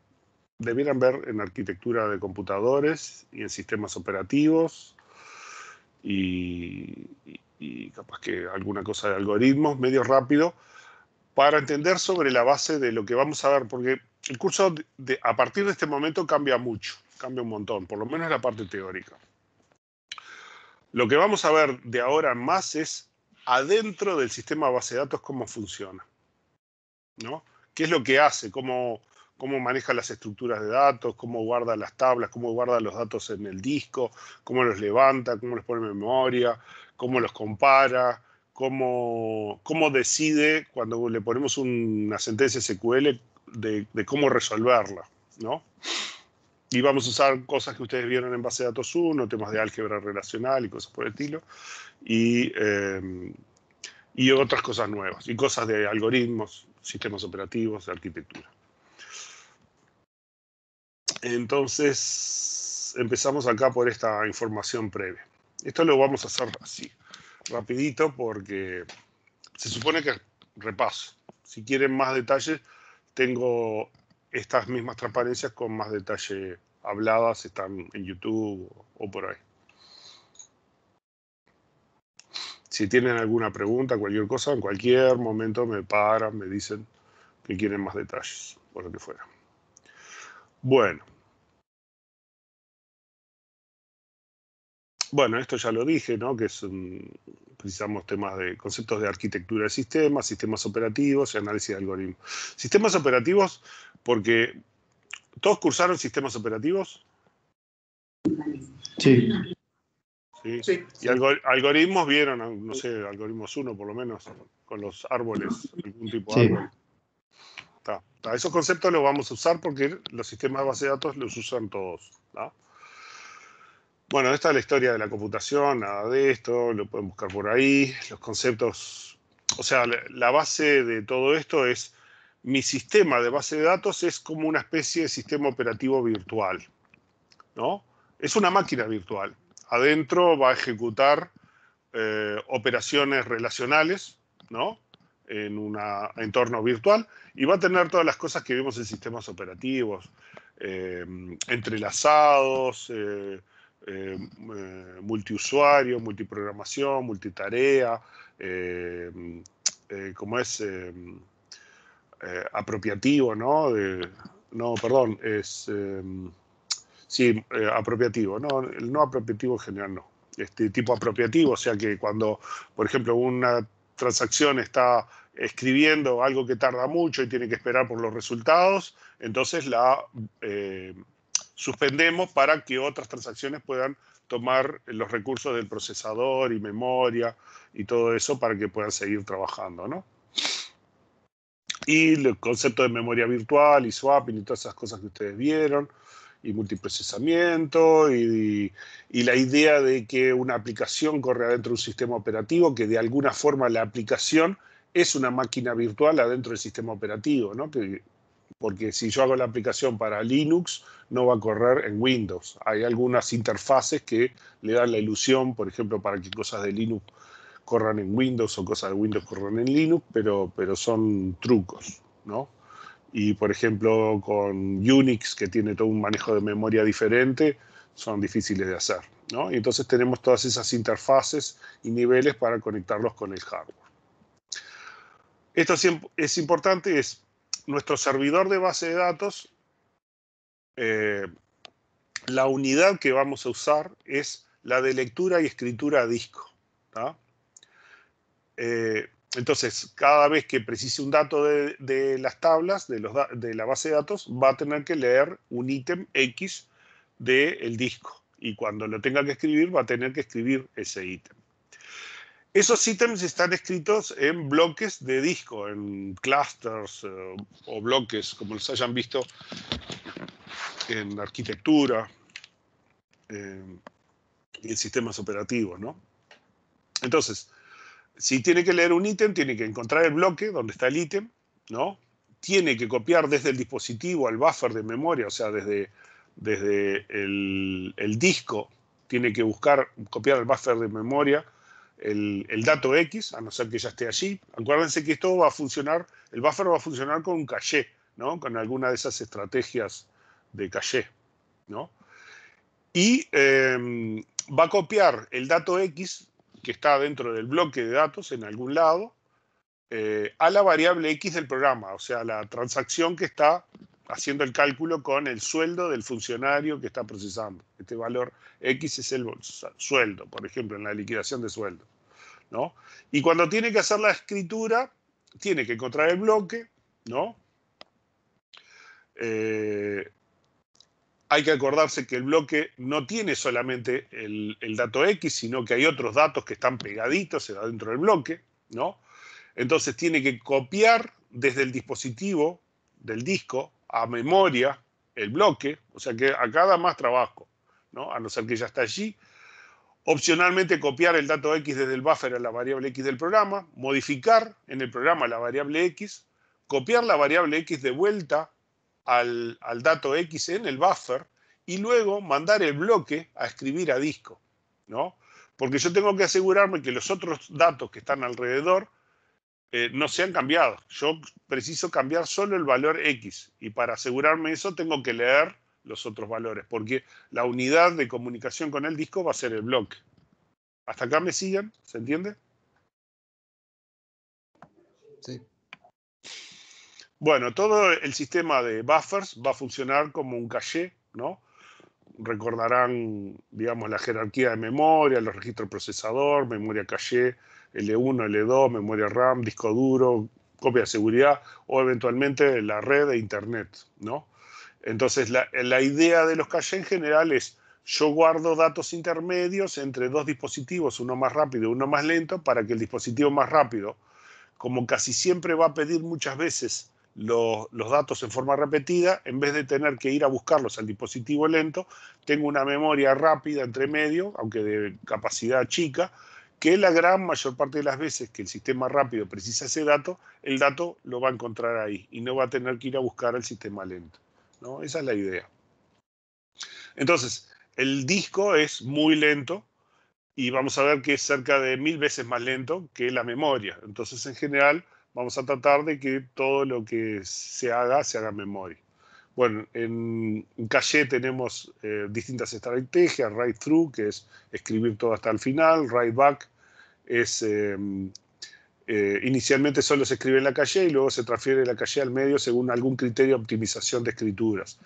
debieran ver en arquitectura de computadores y en sistemas operativos y capaz que alguna cosa de algoritmos, medio rápido, para entender sobre la base de lo que vamos a ver, porque el curso a partir de este momento cambia mucho, cambia un montón, por lo menos la parte teórica. Lo que vamos a ver de ahora en más es adentro del sistema base de datos cómo funciona, ¿no? ¿Qué es lo que hace? ¿Cómo maneja las estructuras de datos? ¿Cómo guarda las tablas? ¿Cómo guarda los datos en el disco? ¿Cómo los levanta? ¿Cómo los pone en memoria? ¿Cómo los compara? ¿Cómo decide cuando le ponemos una sentencia SQL de cómo resolverla, ¿no? Y vamos a usar cosas que ustedes vieron en base de datos 1, temas de álgebra relacional y cosas por el estilo, y otras cosas nuevas, y cosas de algoritmos, sistemas operativos, de arquitectura. Entonces, empezamos acá por esta información previa. Esto lo vamos a hacer así, rapidito, porque se supone que repaso. Si quieren más detalles, tengo estas mismas transparencias con más detalle habladas, están en YouTube o por ahí. Si tienen alguna pregunta, cualquier cosa, en cualquier momento me paran, me dicen que quieren más detalles, por lo que fuera. Bueno. Bueno, esto ya lo dije, ¿no? Que precisamos temas de conceptos de arquitectura de sistemas, sistemas operativos y análisis de algoritmos. Sistemas operativos, porque ¿todos cursaron sistemas operativos? Sí. Sí. Sí. Y algoritmos vieron, no sé, algoritmos 1 por lo menos, con los árboles, algún tipo de árbol. Esos conceptos los vamos a usar porque los sistemas de base de datos los usan todos, ¿no? Bueno, esta es la historia de la computación, nada de esto, lo pueden buscar por ahí. Los conceptos, o sea, la base de todo esto es, mi sistema de base de datos es como una especie de sistema operativo virtual, ¿no? Es una máquina virtual. Adentro va a ejecutar operaciones relacionales, ¿no? En un entorno virtual y va a tener todas las cosas que vemos en sistemas operativos, entrelazados, multiusuario, multiprogramación, multitarea, como es apropiativo, ¿no? Sí, apropiativo, ¿no? El no apropiativo en general no. Tipo apropiativo, o sea que cuando, por ejemplo, una transacción está escribiendo algo que tarda mucho y tiene que esperar por los resultados, entonces la suspendemos para que otras transacciones puedan tomar los recursos del procesador y memoria y todo eso para que puedan seguir trabajando, ¿no? Y el concepto de memoria virtual y swapping y todas esas cosas que ustedes vieron, y multiprocesamiento, y la idea de que una aplicación corre adentro de un sistema operativo, que de alguna forma la aplicación es una máquina virtual adentro del sistema operativo, ¿no? Porque si yo hago la aplicación para Linux, no va a correr en Windows. Hay algunas interfaces que le dan la ilusión, por ejemplo, para que cosas de Linux corran en Windows o cosas de Windows corran en Linux, pero son trucos, ¿no? Y, por ejemplo, con Unix, que tiene todo un manejo de memoria diferente, son difíciles de hacer, ¿no? Y entonces tenemos todas esas interfaces y niveles para conectarlos con el hardware. Esto es importante, es nuestro servidor de base de datos, la unidad que vamos a usar es la de lectura y escritura a disco, ¿tá? Entonces, cada vez que precise un dato de las tablas, de la base de datos, va a tener que leer un ítem X del disco. Y cuando lo tenga que escribir, va a tener que escribir ese ítem. Esos ítems están escritos en bloques de disco, en clusters o bloques, como los hayan visto en arquitectura y en sistemas operativos, ¿no? Entonces, si tiene que leer un ítem, tiene que encontrar el bloque donde está el ítem, ¿no? Tiene que copiar desde el dispositivo al buffer de memoria, o sea, desde el disco, tiene que copiar al buffer de memoria el dato X, a no ser que ya esté allí. Acuérdense que esto va a funcionar, el buffer va a funcionar con un caché, ¿no? Con alguna de esas estrategias de caché, ¿no? Y va a copiar el dato X que está dentro del bloque de datos en algún lado a la variable X del programa, o sea, la transacción que está haciendo el cálculo con el sueldo del funcionario que está procesando. Este valor X es el sueldo, por ejemplo, en la liquidación de sueldo, ¿no? Y cuando tiene que hacer la escritura, tiene que encontrar el bloque, ¿no? Hay que acordarse que el bloque no tiene solamente el dato X, sino que hay otros datos que están pegaditos dentro del bloque, ¿no? Entonces tiene que copiar desde el dispositivo del disco a memoria el bloque, o sea que acá da más trabajo, ¿no? A no ser que ya está allí. Opcionalmente copiar el dato X desde el buffer a la variable X del programa, modificar en el programa la variable X, copiar la variable X de vuelta al dato X en el buffer y luego mandar el bloque a escribir a disco, ¿no? Porque yo tengo que asegurarme que los otros datos que están alrededor no se han cambiado. Yo preciso cambiar solo el valor X y para asegurarme eso tengo que leer los otros valores porque la unidad de comunicación con el disco va a ser el bloque. ¿Hasta acá me siguen? ¿Se entiende? Sí. Bueno, todo el sistema de buffers va a funcionar como un caché, ¿no? Recordarán, digamos, la jerarquía de memoria, los registros procesador, memoria caché, L1, L2, memoria RAM, disco duro, copia de seguridad o eventualmente la red de internet, ¿no? Entonces, la idea de los cachés en general es yo guardo datos intermedios entre dos dispositivos, uno más rápido y uno más lento, para que el dispositivo más rápido, como casi siempre va a pedir muchas veces los datos en forma repetida, en vez de tener que ir a buscarlos al dispositivo lento, tengo una memoria rápida entre medio, aunque de capacidad chica, que la gran mayor parte de las veces que el sistema rápido precisa ese dato, el dato lo va a encontrar ahí y no va a tener que ir a buscar al sistema lento, ¿no? Esa es la idea. Entonces, el disco es muy lento y vamos a ver que es cerca de 1000 veces más lento que la memoria. Entonces, en general, vamos a tratar de que todo lo que se haga en memoria. Bueno, en caché tenemos distintas estrategias. Write through, que es escribir todo hasta el final. Write back es inicialmente solo se escribe en la caché y luego se transfiere la caché al medio según algún criterio de optimización de escrituras.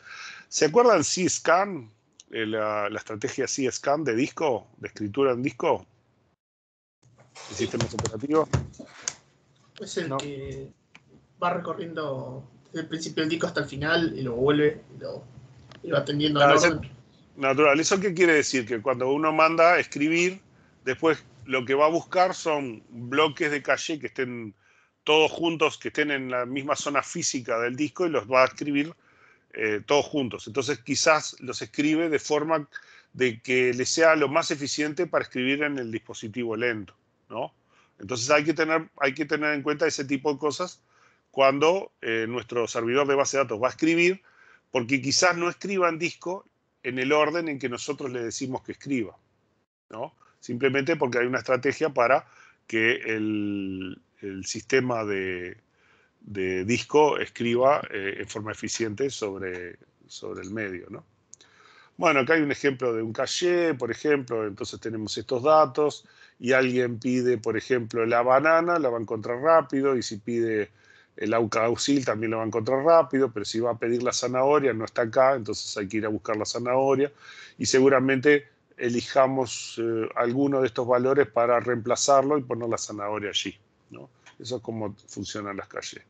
¿Se acuerdan cscan? La estrategia cscan de disco, de escritura en disco, de sistemas operativos. Es el que va recorriendo desde el principio del disco hasta el final y luego vuelve y va atendiendo al orden. Natural. ¿Eso qué quiere decir? Que cuando uno manda a escribir, después lo que va a buscar son bloques de caché que estén todos juntos, que estén en la misma zona física del disco y los va a escribir todos juntos. Entonces quizás los escribe de forma de que le sea lo más eficiente para escribir en el dispositivo lento, ¿no? Entonces hay que tener en cuenta ese tipo de cosas cuando nuestro servidor de base de datos va a escribir, porque quizás no escriba en disco en el orden en que nosotros le decimos que escriba, ¿no? Simplemente porque hay una estrategia para que el sistema de disco escriba en forma eficiente sobre el medio, ¿no? Bueno, acá hay un ejemplo de un caché, por ejemplo, entonces tenemos estos datos y alguien pide, por ejemplo, la banana, la va a encontrar rápido, y si pide el aucaucil también lo va a encontrar rápido, pero si va a pedir la zanahoria no está acá, entonces hay que ir a buscar la zanahoria y seguramente elijamos alguno de estos valores para reemplazarlo y poner la zanahoria allí, ¿no? Eso es como funcionan las calles.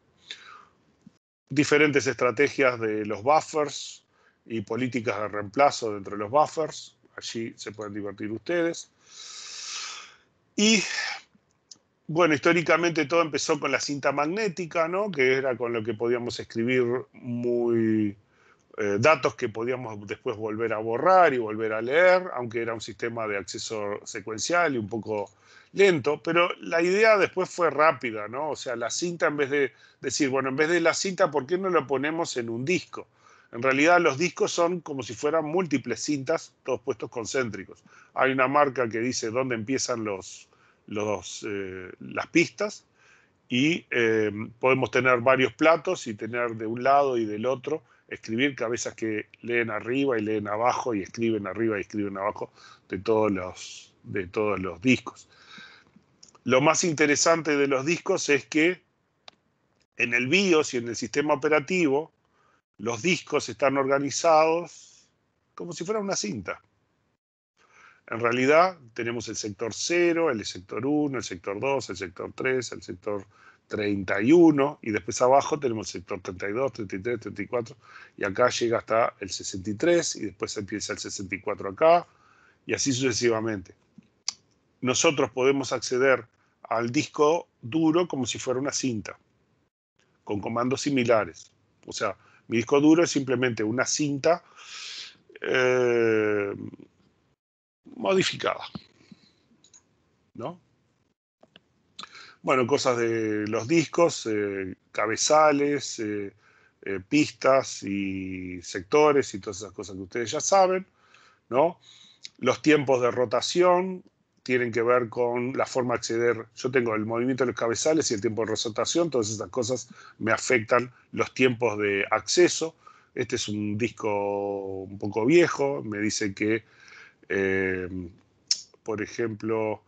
Diferentes estrategias de los buffers y políticas de reemplazo dentro de los buffers. Allí se pueden divertir ustedes. Y bueno, históricamente todo empezó con la cinta magnética, ¿no? Que era con lo que podíamos escribir datos que podíamos después volver a borrar y volver a leer, aunque era un sistema de acceso secuencial y un poco lento, pero la idea después fue rápida, ¿no? O sea, la cinta, en vez de decir, bueno, en vez de la cinta, ¿por qué no lo ponemos en un disco? En realidad los discos son como si fueran múltiples cintas, todos puestos concéntricos. Hay una marca que dice dónde empiezan las pistas, y podemos tener varios platos y tener de un lado y del otro, escribir cabezas que leen arriba y leen abajo y escriben arriba y escriben abajo de todos los discos. Lo más interesante de los discos es que en el BIOS y en el sistema operativo los discos están organizados como si fuera una cinta. En realidad tenemos el sector 0, el sector 1, el sector 2, el sector 3, el sector 31, y después abajo tenemos el sector 32, 33, 34, y acá llega hasta el 63, y después empieza el 64 acá, y así sucesivamente. Nosotros podemos acceder al disco duro como si fuera una cinta, con comandos similares. O sea, mi disco duro es simplemente una cinta modificada, ¿no? Bueno, cosas de los discos, cabezales, pistas y sectores y todas esas cosas que ustedes ya saben, ¿no? Los tiempos de rotación tienen que ver con la forma de acceder. Yo tengo el movimiento de los cabezales y el tiempo de rotación, todas esas cosas me afectan los tiempos de acceso. Este es un disco un poco viejo, me dice que por ejemplo,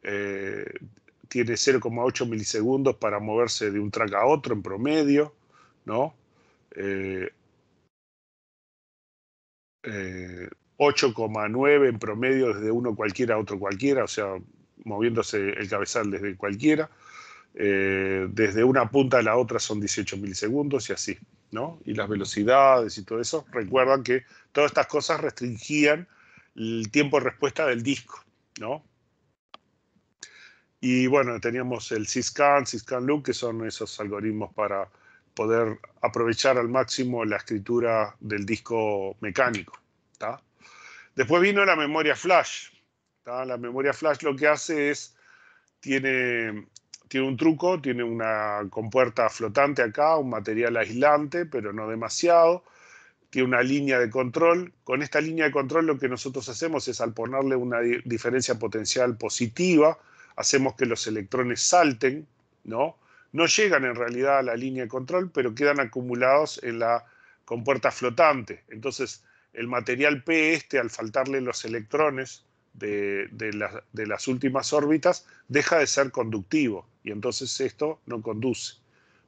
tiene 0,8 milisegundos para moverse de un track a otro en promedio, ¿no? 8,9 en promedio desde uno cualquiera a otro cualquiera, o sea, moviéndose el cabezal desde cualquiera. Desde una punta a la otra son 18 milisegundos y así, ¿no? Y las velocidades y todo eso, recuerdan que todas estas cosas restringían el tiempo de respuesta del disco, ¿no? Y bueno, teníamos el Syscan Loop, que son esos algoritmos para poder aprovechar al máximo la escritura del disco mecánico, ¿tá? Después vino la memoria flash, ¿tá? La memoria flash lo que hace es, tiene un truco, tiene una compuerta flotante acá, un material aislante, pero no demasiado. Tiene una línea de control. Con esta línea de control lo que nosotros hacemos es, al ponerle una diferencia potencial positiva, hacemos que los electrones salten, ¿no? No llegan en realidad a la línea de control, pero quedan acumulados en la compuerta flotante. Entonces, el material P al faltarle los electrones de las últimas órbitas, deja de ser conductivo, y entonces esto no conduce,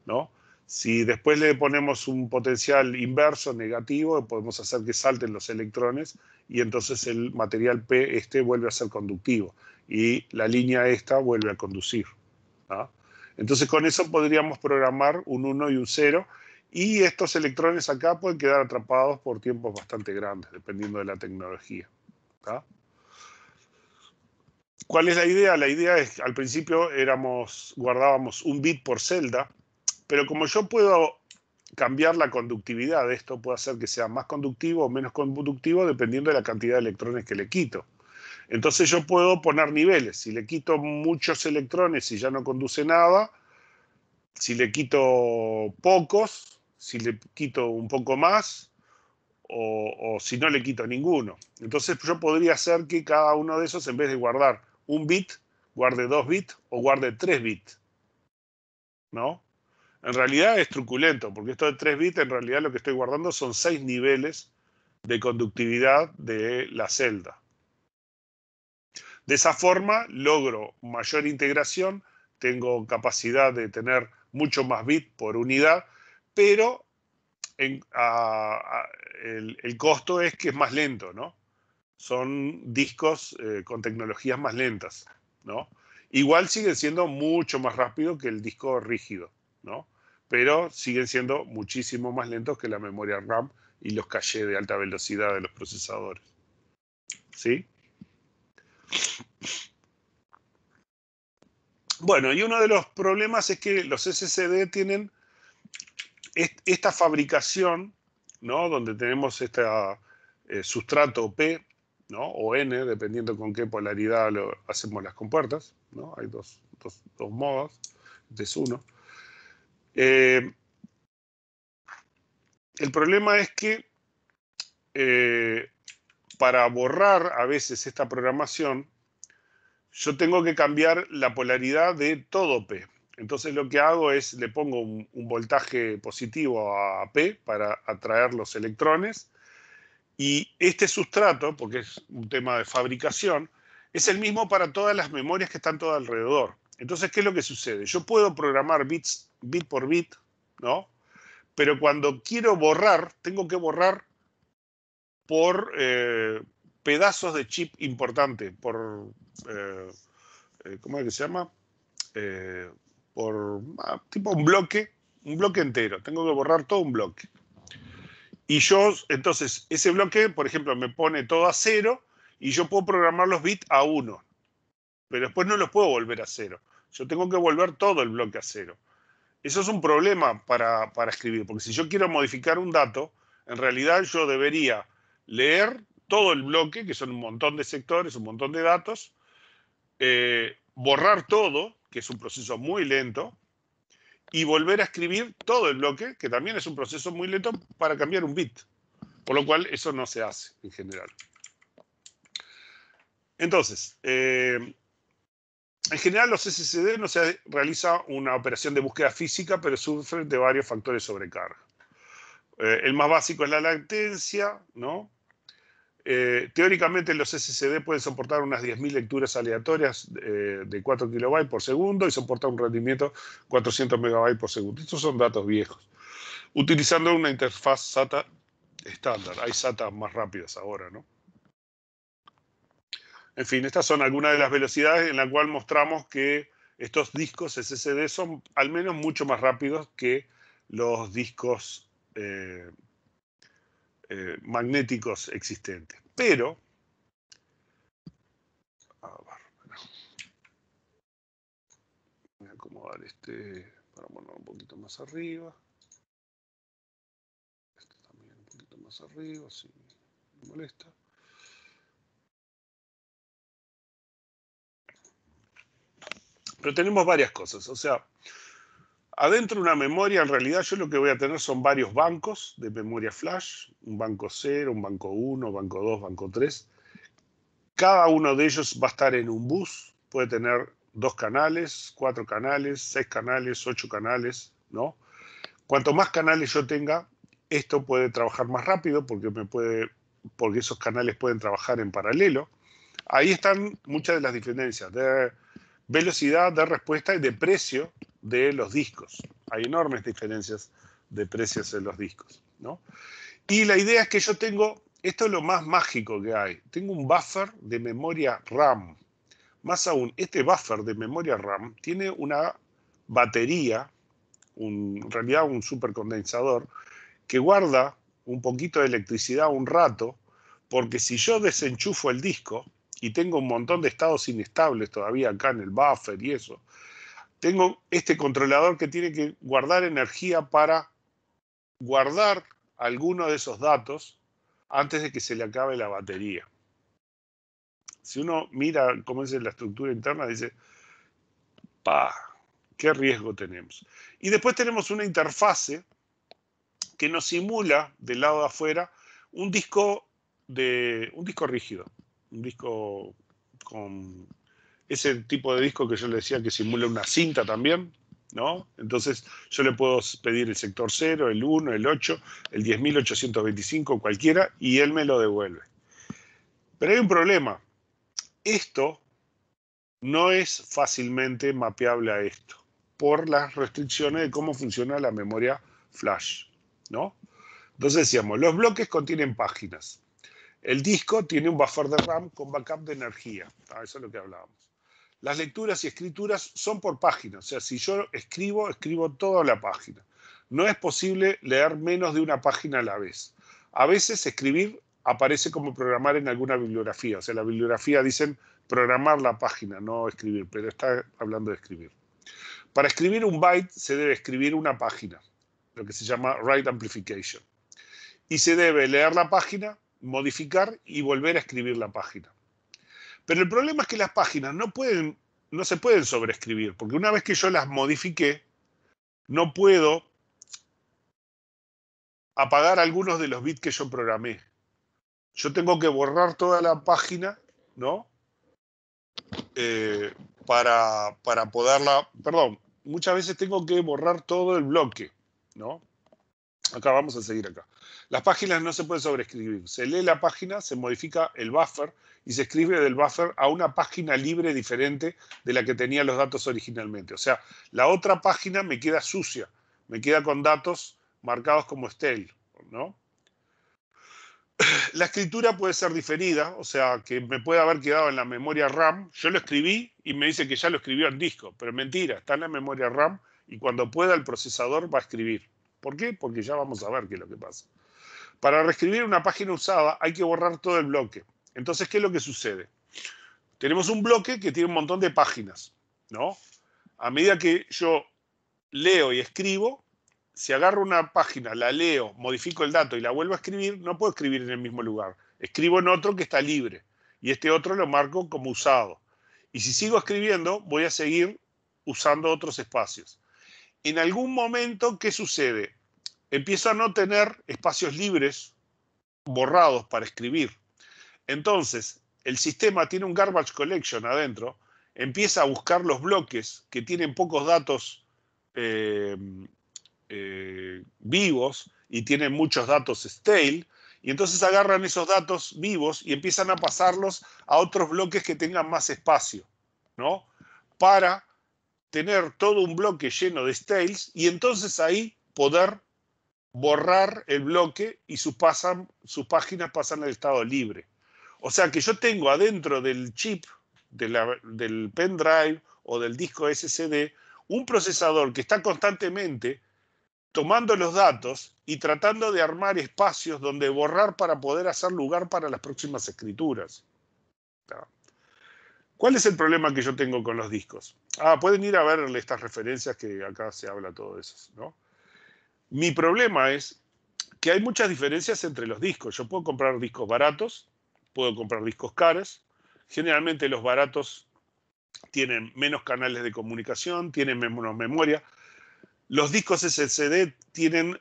¿no? Si después le ponemos un potencial inverso negativo, podemos hacer que salten los electrones y entonces el material P vuelve a ser conductivo y la línea esta vuelve a conducir, ¿no? Entonces con eso podríamos programar un 1 y un 0, y estos electrones acá pueden quedar atrapados por tiempos bastante grandes, dependiendo de la tecnología, ¿no? ¿Cuál es la idea? La idea es, al principio guardábamos un bit por celda, pero como yo puedo cambiar la conductividad de esto, puedo hacer que sea más conductivo o menos conductivo dependiendo de la cantidad de electrones que le quito. Entonces yo puedo poner niveles. Si le quito muchos electrones y ya no conduce nada, si le quito pocos, si le quito un poco más, o si no le quito ninguno. Entonces yo podría hacer que cada uno de esos, en vez de guardar un bit, guarde 2 bits o guarde 3 bits, ¿no? En realidad es truculento, porque esto de 3 bits, en realidad lo que estoy guardando son 6 niveles de conductividad de la celda. De esa forma logro mayor integración, tengo capacidad de tener mucho más bits por unidad, pero el costo es que es más lento, ¿no? Son discos con tecnologías más lentas, ¿no? Igual siguen siendo mucho más rápido que el disco rígido, ¿no? Pero siguen siendo muchísimo más lentos que la memoria RAM y los cachés de alta velocidad de los procesadores. ¿Sí? Bueno, y uno de los problemas es que los SSD tienen esta fabricación, ¿no? Donde tenemos este sustrato P, ¿no? O N, dependiendo con qué polaridad hacemos las compuertas, ¿no? Hay dos modos, este es uno. El problema es que para borrar a veces esta programación, yo tengo que cambiar la polaridad de todo P. Entonces lo que hago es, le pongo un voltaje positivo a P para atraer los electrones, y este sustrato, porque es un tema de fabricación, es el mismo para todas las memorias que están todo alrededor. Entonces, ¿qué es lo que sucede? Yo puedo programar bit por bit, ¿no? Pero cuando quiero borrar, tengo que borrar por pedazos de chip importante, por, ¿cómo es que se llama? Tipo un bloque entero. Tengo que borrar todo un bloque. Y yo, entonces, ese bloque, por ejemplo, me pone todo a 0 y yo puedo programar los bits a 1. Pero después no los puedo volver a 0. Yo tengo que volver todo el bloque a 0. Eso es un problema para escribir, porque si yo quiero modificar un dato, en realidad yo debería leer todo el bloque, que son un montón de sectores, un montón de datos, borrar todo, que es un proceso muy lento, y volver a escribir todo el bloque, que también es un proceso muy lento, para cambiar un bit. Por lo cual eso no se hace en general. Entonces, en general los SSD no se realiza una operación de búsqueda física, pero sufren de varios factores de sobrecarga. El más básico es la latencia, ¿no? Teóricamente los SSD pueden soportar unas 10.000 lecturas aleatorias de 4 kilobytes por segundo y soportar un rendimiento 400 megabytes por segundo. Estos son datos viejos. Utilizando una interfaz SATA estándar. Hay SATA más rápidas ahora, ¿no? En fin, estas son algunas de las velocidades en las cuales mostramos que estos discos SSD son al menos mucho más rápidos que los discos magnéticos existentes. Pero, voy a acomodar este para ponerlo un poquito más arriba. Este también un poquito más arriba, si me molesta. Pero tenemos varias cosas, o sea, adentro de una memoria, en realidad yo lo que voy a tener son varios bancos de memoria flash, un banco 0, un banco 1, banco 2, banco 3. Cada uno de ellos va a estar en un bus, puede tener 2 canales, 4 canales, 6 canales, 8 canales, ¿no? Cuanto más canales yo tenga, esto puede trabajar más rápido porque esos canales pueden trabajar en paralelo. Ahí están muchas de las diferencias de velocidad de respuesta y de precio de los discos. Hay enormes diferencias de precios en los discos, ¿no? Y la idea es que yo tengo, esto es lo más mágico que hay, tengo un buffer de memoria RAM. Más aún, este buffer de memoria RAM tiene una batería, en realidad un supercondensador, que guarda un poquito de electricidad un rato, porque si yo desenchufo el disco, y tengo un montón de estados inestables todavía acá en el buffer y eso, tengo este controlador que tiene que guardar energía para guardar alguno de esos datos antes de que se le acabe la batería. Si uno mira cómo es la estructura interna, dice, ¡pah! ¿Qué riesgo tenemos? Y después tenemos una interfase que nos simula del lado de afuera un disco rígido. Un disco con ese tipo de disco que yo le decía que simula una cinta también, ¿no? Entonces yo le puedo pedir el sector 0, el 1, el 8, el 10.825, cualquiera, y él me lo devuelve. Pero hay un problema. Esto no es fácilmente mapeable a esto, por las restricciones de cómo funciona la memoria flash, ¿no? Entonces decíamos, los bloques contienen páginas. El disco tiene un buffer de RAM con backup de energía. Eso es lo que hablábamos. Las lecturas y escrituras son por página. O sea, si yo escribo toda la página. No es posible leer menos de una página a la vez. A veces escribir aparece como programar en alguna bibliografía. O sea, la bibliografía dicen programar la página, no escribir, pero está hablando de escribir. Para escribir un byte se debe escribir una página, lo que se llama write amplification. Y se debe leer la página, modificar y volver a escribir la página. Pero el problema es que las páginas no se pueden sobreescribir, porque una vez que yo las modifiqué, no puedo apagar algunos de los bits que yo programé. Yo tengo que borrar toda la página, ¿no? Para poderla... Perdón, muchas veces tengo que borrar todo el bloque, ¿no? Acá vamos a seguir acá. Las páginas no se pueden sobreescribir. Se lee la página, se modifica el buffer y se escribe del buffer a una página libre diferente de la que tenía los datos originalmente. O sea, la otra página me queda sucia, me queda con datos marcados como stale, ¿no? La escritura puede ser diferida, o sea, que me puede haber quedado en la memoria RAM. Yo lo escribí y me dice que ya lo escribió en disco, pero mentira, está en la memoria RAM y cuando pueda el procesador va a escribir. ¿Por qué? Porque ya vamos a ver qué es lo que pasa. Para reescribir una página usada hay que borrar todo el bloque. Entonces, ¿qué es lo que sucede? Tenemos un bloque que tiene un montón de páginas, ¿no? A medida que yo leo y escribo, si agarro una página, la leo, modifico el dato y la vuelvo a escribir, no puedo escribir en el mismo lugar. Escribo en otro que está libre y este otro lo marco como usado. Y si sigo escribiendo, voy a seguir usando otros espacios. En algún momento, ¿qué sucede? Empiezo a no tener espacios libres borrados para escribir. Entonces, el sistema tiene un garbage collection adentro, empieza a buscar los bloques que tienen pocos datos vivos y tienen muchos datos stale, y entonces agarran esos datos vivos y empiezan a pasarlos a otros bloques que tengan más espacio, ¿no? Para tener todo un bloque lleno de stales y entonces ahí poder borrar el bloque y sus páginas pasan al estado libre. O sea que yo tengo adentro del chip, del pendrive o del disco SSD, un procesador que está constantemente tomando los datos y tratando de armar espacios donde borrar para poder hacer lugar para las próximas escrituras. ¿Cuál es el problema que yo tengo con los discos? Pueden ir a ver estas referencias que acá se habla todo eso, ¿no? Mi problema es que hay muchas diferencias entre los discos. Yo puedo comprar discos baratos, puedo comprar discos caros. Generalmente los baratos tienen menos canales de comunicación, tienen menos memoria. Los discos SSD tienen,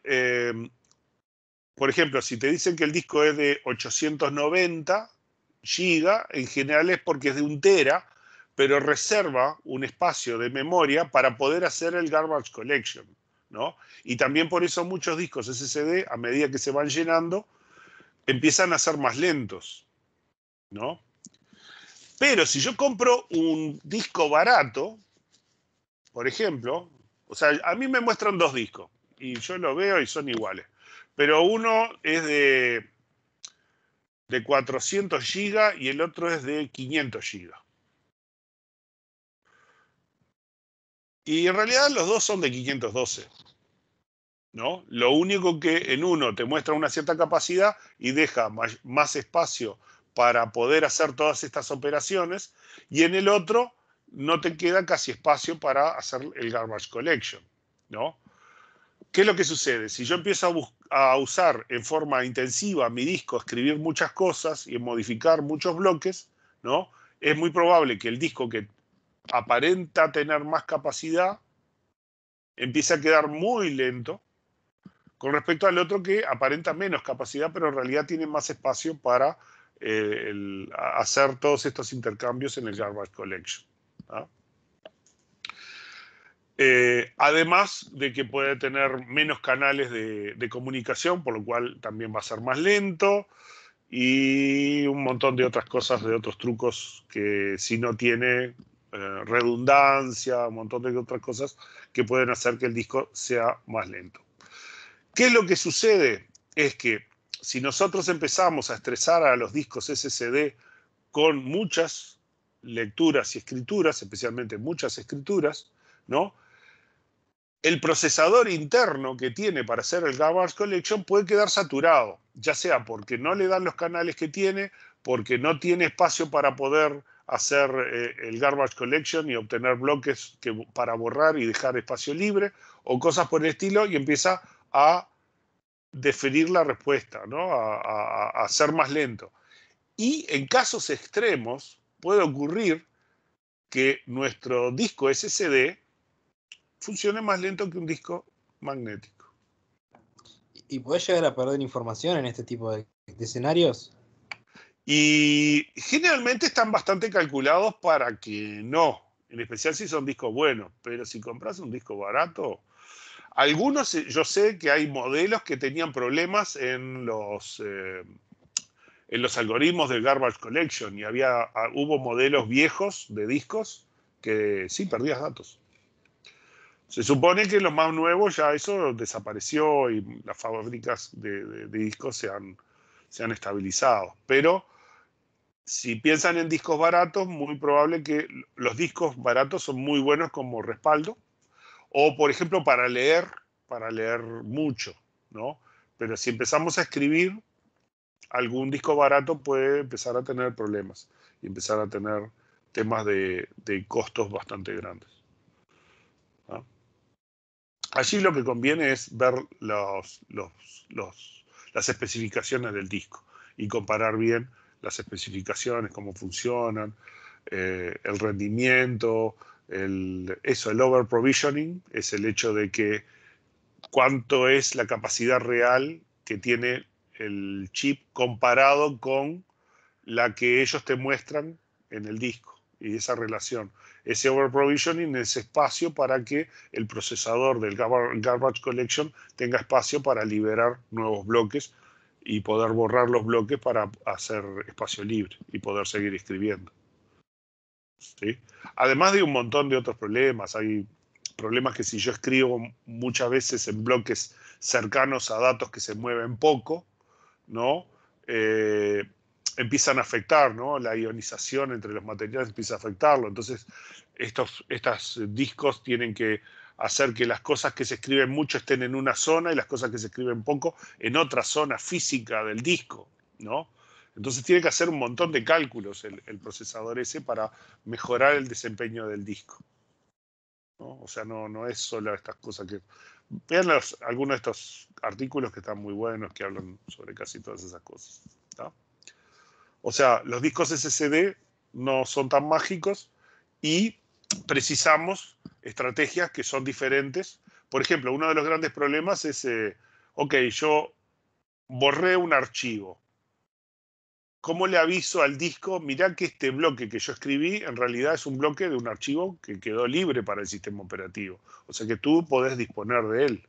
por ejemplo, si te dicen que el disco es de 890 GB, en general es porque es de 1 tera, pero reserva un espacio de memoria para poder hacer el garbage collection, ¿no? Y también por eso muchos discos SSD, a medida que se van llenando, empiezan a ser más lentos, ¿no? Pero si yo compro un disco barato, por ejemplo, o sea, a mí me muestran 2 discos y yo lo veo y son iguales. Pero uno es de 400 GB y el otro es de 500 GB. Y en realidad los dos son de 512, ¿no? Lo único que en uno te muestra una cierta capacidad y deja más espacio para poder hacer todas estas operaciones, y en el otro no te queda casi espacio para hacer el garbage collection, ¿no? ¿Qué es lo que sucede? Si yo empiezo a usar en forma intensiva mi disco, a escribir muchas cosas y a modificar muchos bloques, ¿no? Es muy probable que el disco que aparenta tener más capacidad empiece a quedar muy lento con respecto al otro que aparenta menos capacidad, pero en realidad tiene más espacio para hacer todos estos intercambios en el garbage collection, ¿no? Además de que puede tener menos canales de comunicación, por lo cual también va a ser más lento, y un montón de otras cosas, de otros trucos que si no tiene redundancia, un montón de otras cosas que pueden hacer que el disco sea más lento. ¿Qué es lo que sucede? Es que si nosotros empezamos a estresar a los discos SSD con muchas lecturas y escrituras, especialmente muchas escrituras, ¿no? El procesador interno que tiene para hacer el Garbage Collection puede quedar saturado, ya sea porque no le dan los canales que tiene, porque no tiene espacio para poder hacer el Garbage Collection y obtener bloques para borrar y dejar espacio libre, o cosas por el estilo, y empieza a deferir la respuesta, ¿no? a ser más lento. Y en casos extremos puede ocurrir que nuestro disco SSD funcione más lento que un disco magnético. ¿Y podés llegar a perder información en este tipo de escenarios? Y generalmente están bastante calculados para que no, en especial si son discos buenos, pero si compras un disco barato, algunos, yo sé que hay modelos que tenían problemas en los algoritmos del Garbage Collection y hubo modelos viejos de discos que sí perdías datos. Se supone que los más nuevos ya eso desapareció y las fábricas de discos se han estabilizado. Pero si piensan en discos baratos, muy probable que los discos baratos son muy buenos como respaldo. O, por ejemplo, para leer mucho, ¿no? Pero si empezamos a escribir, algún disco barato puede empezar a tener problemas y empezar a tener temas de costos bastante grandes. Allí lo que conviene es ver las especificaciones del disco y comparar bien las especificaciones, cómo funcionan, el rendimiento, el over provisioning es el hecho de que cuánto es la capacidad real que tiene el chip comparado con la que ellos te muestran en el disco y esa relación. Ese over provisioning es espacio para que el procesador del Garbage Collection tenga espacio para liberar nuevos bloques y poder borrar los bloques para hacer espacio libre y poder seguir escribiendo. ¿Sí? Además de un montón de otros problemas, hay problemas que si yo escribo muchas veces en bloques cercanos a datos que se mueven poco, ¿no? Empiezan a afectar, ¿no? La ionización entre los materiales empieza a afectarlo. Entonces, estos discos tienen que hacer que las cosas que se escriben mucho estén en una zona y las cosas que se escriben poco en otra zona física del disco, ¿no? Entonces tiene que hacer un montón de cálculos el procesador ese para mejorar el desempeño del disco, ¿no? O sea, no es solo estas cosas que... Vean algunos de estos artículos que están muy buenos, que hablan sobre casi todas esas cosas, ¿no? O sea, los discos SSD no son tan mágicos y precisamos estrategias que son diferentes. Por ejemplo, uno de los grandes problemas es, ok, yo borré un archivo. ¿Cómo le aviso al disco? Mirá que este bloque que yo escribí en realidad es un bloque de un archivo que quedó libre para el sistema operativo. O sea que tú podés disponer de él,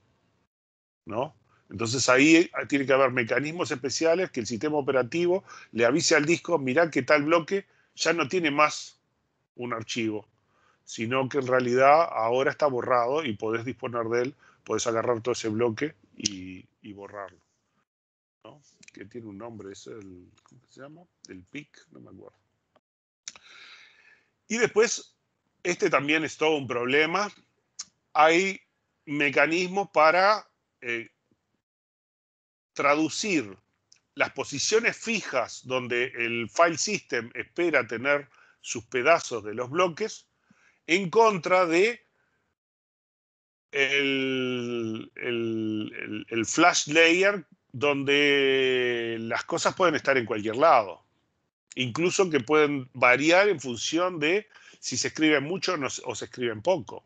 ¿no? Entonces ahí tiene que haber mecanismos especiales que el sistema operativo le avise al disco, mirá que tal bloque ya no tiene más un archivo, sino que en realidad ahora está borrado y podés disponer de él, podés agarrar todo ese bloque y borrarlo, ¿no? Que tiene un nombre, es el, ¿cómo se llama? El PIC, no me acuerdo. Y después, este también es todo un problema. Hay mecanismos para traducir las posiciones fijas donde el file system espera tener sus pedazos de los bloques en contra de el flash layer donde las cosas pueden estar en cualquier lado. Incluso que pueden variar en función de si se escribe mucho o se escribe poco.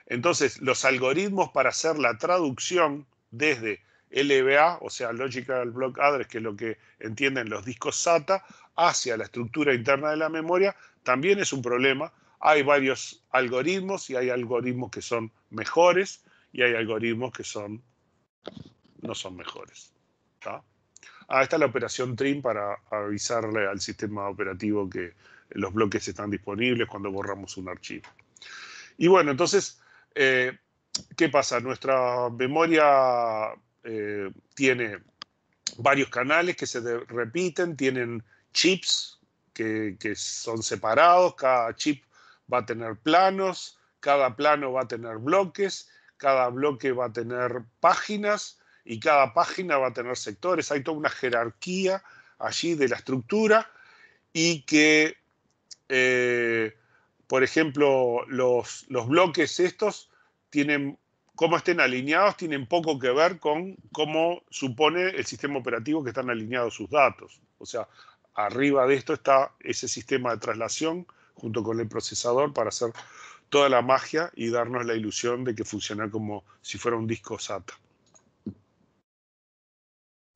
Entonces, los algoritmos para hacer la traducción desde LBA, o sea, Logical Block Address, que es lo que entienden los discos SATA, hacia la estructura interna de la memoria, también es un problema hay varios algoritmos y hay algoritmos que son mejores y hay algoritmos que no son mejores. ¿Tá? Esta es la operación trim para avisarle al sistema operativo que los bloques están disponibles cuando borramos un archivo. Y bueno, entonces, ¿qué pasa? Nuestra memoria tiene varios canales que se repiten, tienen chips que son separados, cada chip va a tener planos, cada plano va a tener bloques, cada bloque va a tener páginas y cada página va a tener sectores. Hay toda una jerarquía allí de la estructura y que, por ejemplo, los bloques estos tienen, cómo estén alineados, tienen poco que ver con cómo supone el sistema operativo que están alineados sus datos. O sea, arriba de esto está ese sistema de traslación junto con el procesador para hacer toda la magia y darnos la ilusión de que funciona como si fuera un disco SATA.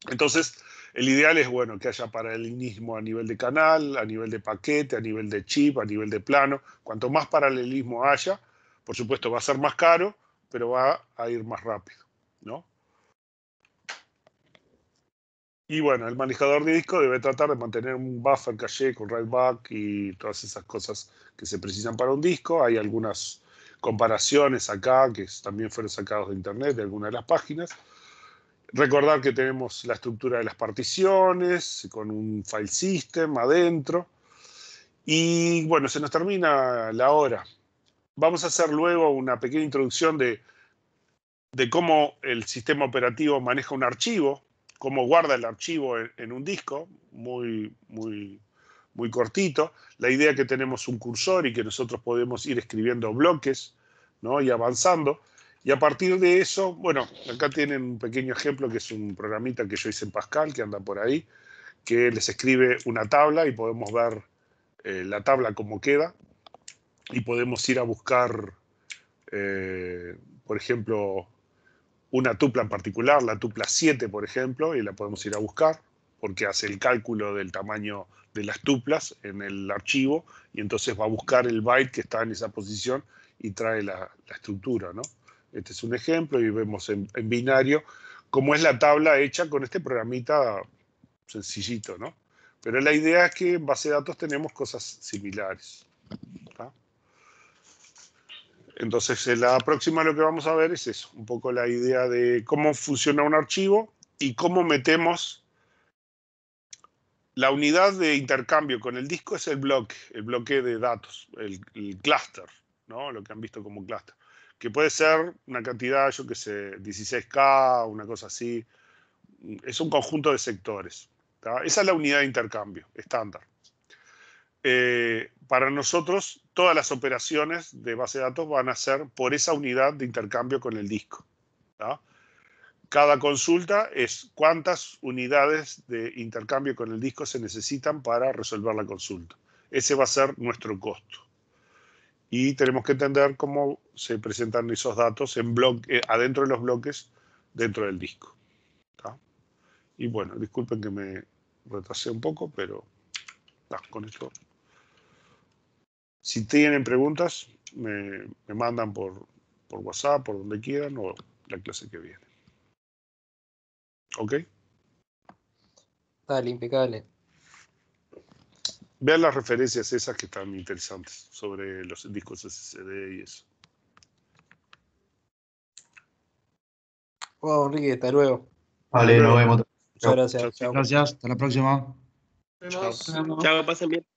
Entonces, el ideal es, bueno, que haya paralelismo a nivel de canal, a nivel de paquete, a nivel de chip, a nivel de plano. Cuanto más paralelismo haya, por supuesto va a ser más caro, pero va a ir más rápido, ¿no? Y bueno, el manejador de disco debe tratar de mantener un buffer caché con write-back y todas esas cosas que se precisan para un disco. Hay algunas comparaciones acá que también fueron sacados de internet, de algunas de las páginas. Recordar que tenemos la estructura de las particiones con un file system adentro. Y bueno, se nos termina la hora. Vamos a hacer luego una pequeña introducción de cómo el sistema operativo maneja un archivo, cómo guarda el archivo en un disco, muy cortito. La idea es que tenemos un cursor y que nosotros podemos ir escribiendo bloques, ¿no? Y avanzando. Y a partir de eso, bueno, acá tienen un pequeño ejemplo que es un programita que yo hice en Pascal, que anda por ahí, que les escribe una tabla y podemos ver la tabla cómo queda. Y podemos ir a buscar, por ejemplo, una tupla en particular, la tupla 7, por ejemplo, y la podemos ir a buscar, porque hace el cálculo del tamaño de las tuplas en el archivo, y entonces va a buscar el byte que está en esa posición y trae la estructura, ¿no? Este es un ejemplo, y vemos en binario cómo es la tabla hecha con este programita sencillito, ¿no? Pero la idea es que en base de datos tenemos cosas similares, ¿tá? Entonces, en la próxima lo que vamos a ver es eso, un poco la idea de cómo funciona un archivo y cómo metemos la unidad de intercambio con el disco es el bloque de datos, el clúster, ¿no? Lo que han visto como clúster, que puede ser una cantidad, yo qué sé, 16K, una cosa así. Es un conjunto de sectores, ¿tá? Esa es la unidad de intercambio estándar. Para nosotros, todas las operaciones de base de datos van a ser por esa unidad de intercambio con el disco, ¿tá? Cada consulta es cuántas unidades de intercambio con el disco se necesitan para resolver la consulta. Ese va a ser nuestro costo. Y tenemos que entender cómo se presentan esos datos en adentro de los bloques dentro del disco, ¿tá? Y bueno, disculpen que me retrasé un poco, pero con esto. Si tienen preguntas, me mandan por WhatsApp, por donde quieran, o la clase que viene. ¿Ok? Dale, impecable. Vean las referencias esas que están interesantes sobre los discos SSD y eso. Bueno, Enrique, hasta luego. Vale, nos vemos. Muchas gracias. Chao. Chao. Gracias, hasta la próxima. Nos vemos. Chao, pasen bien.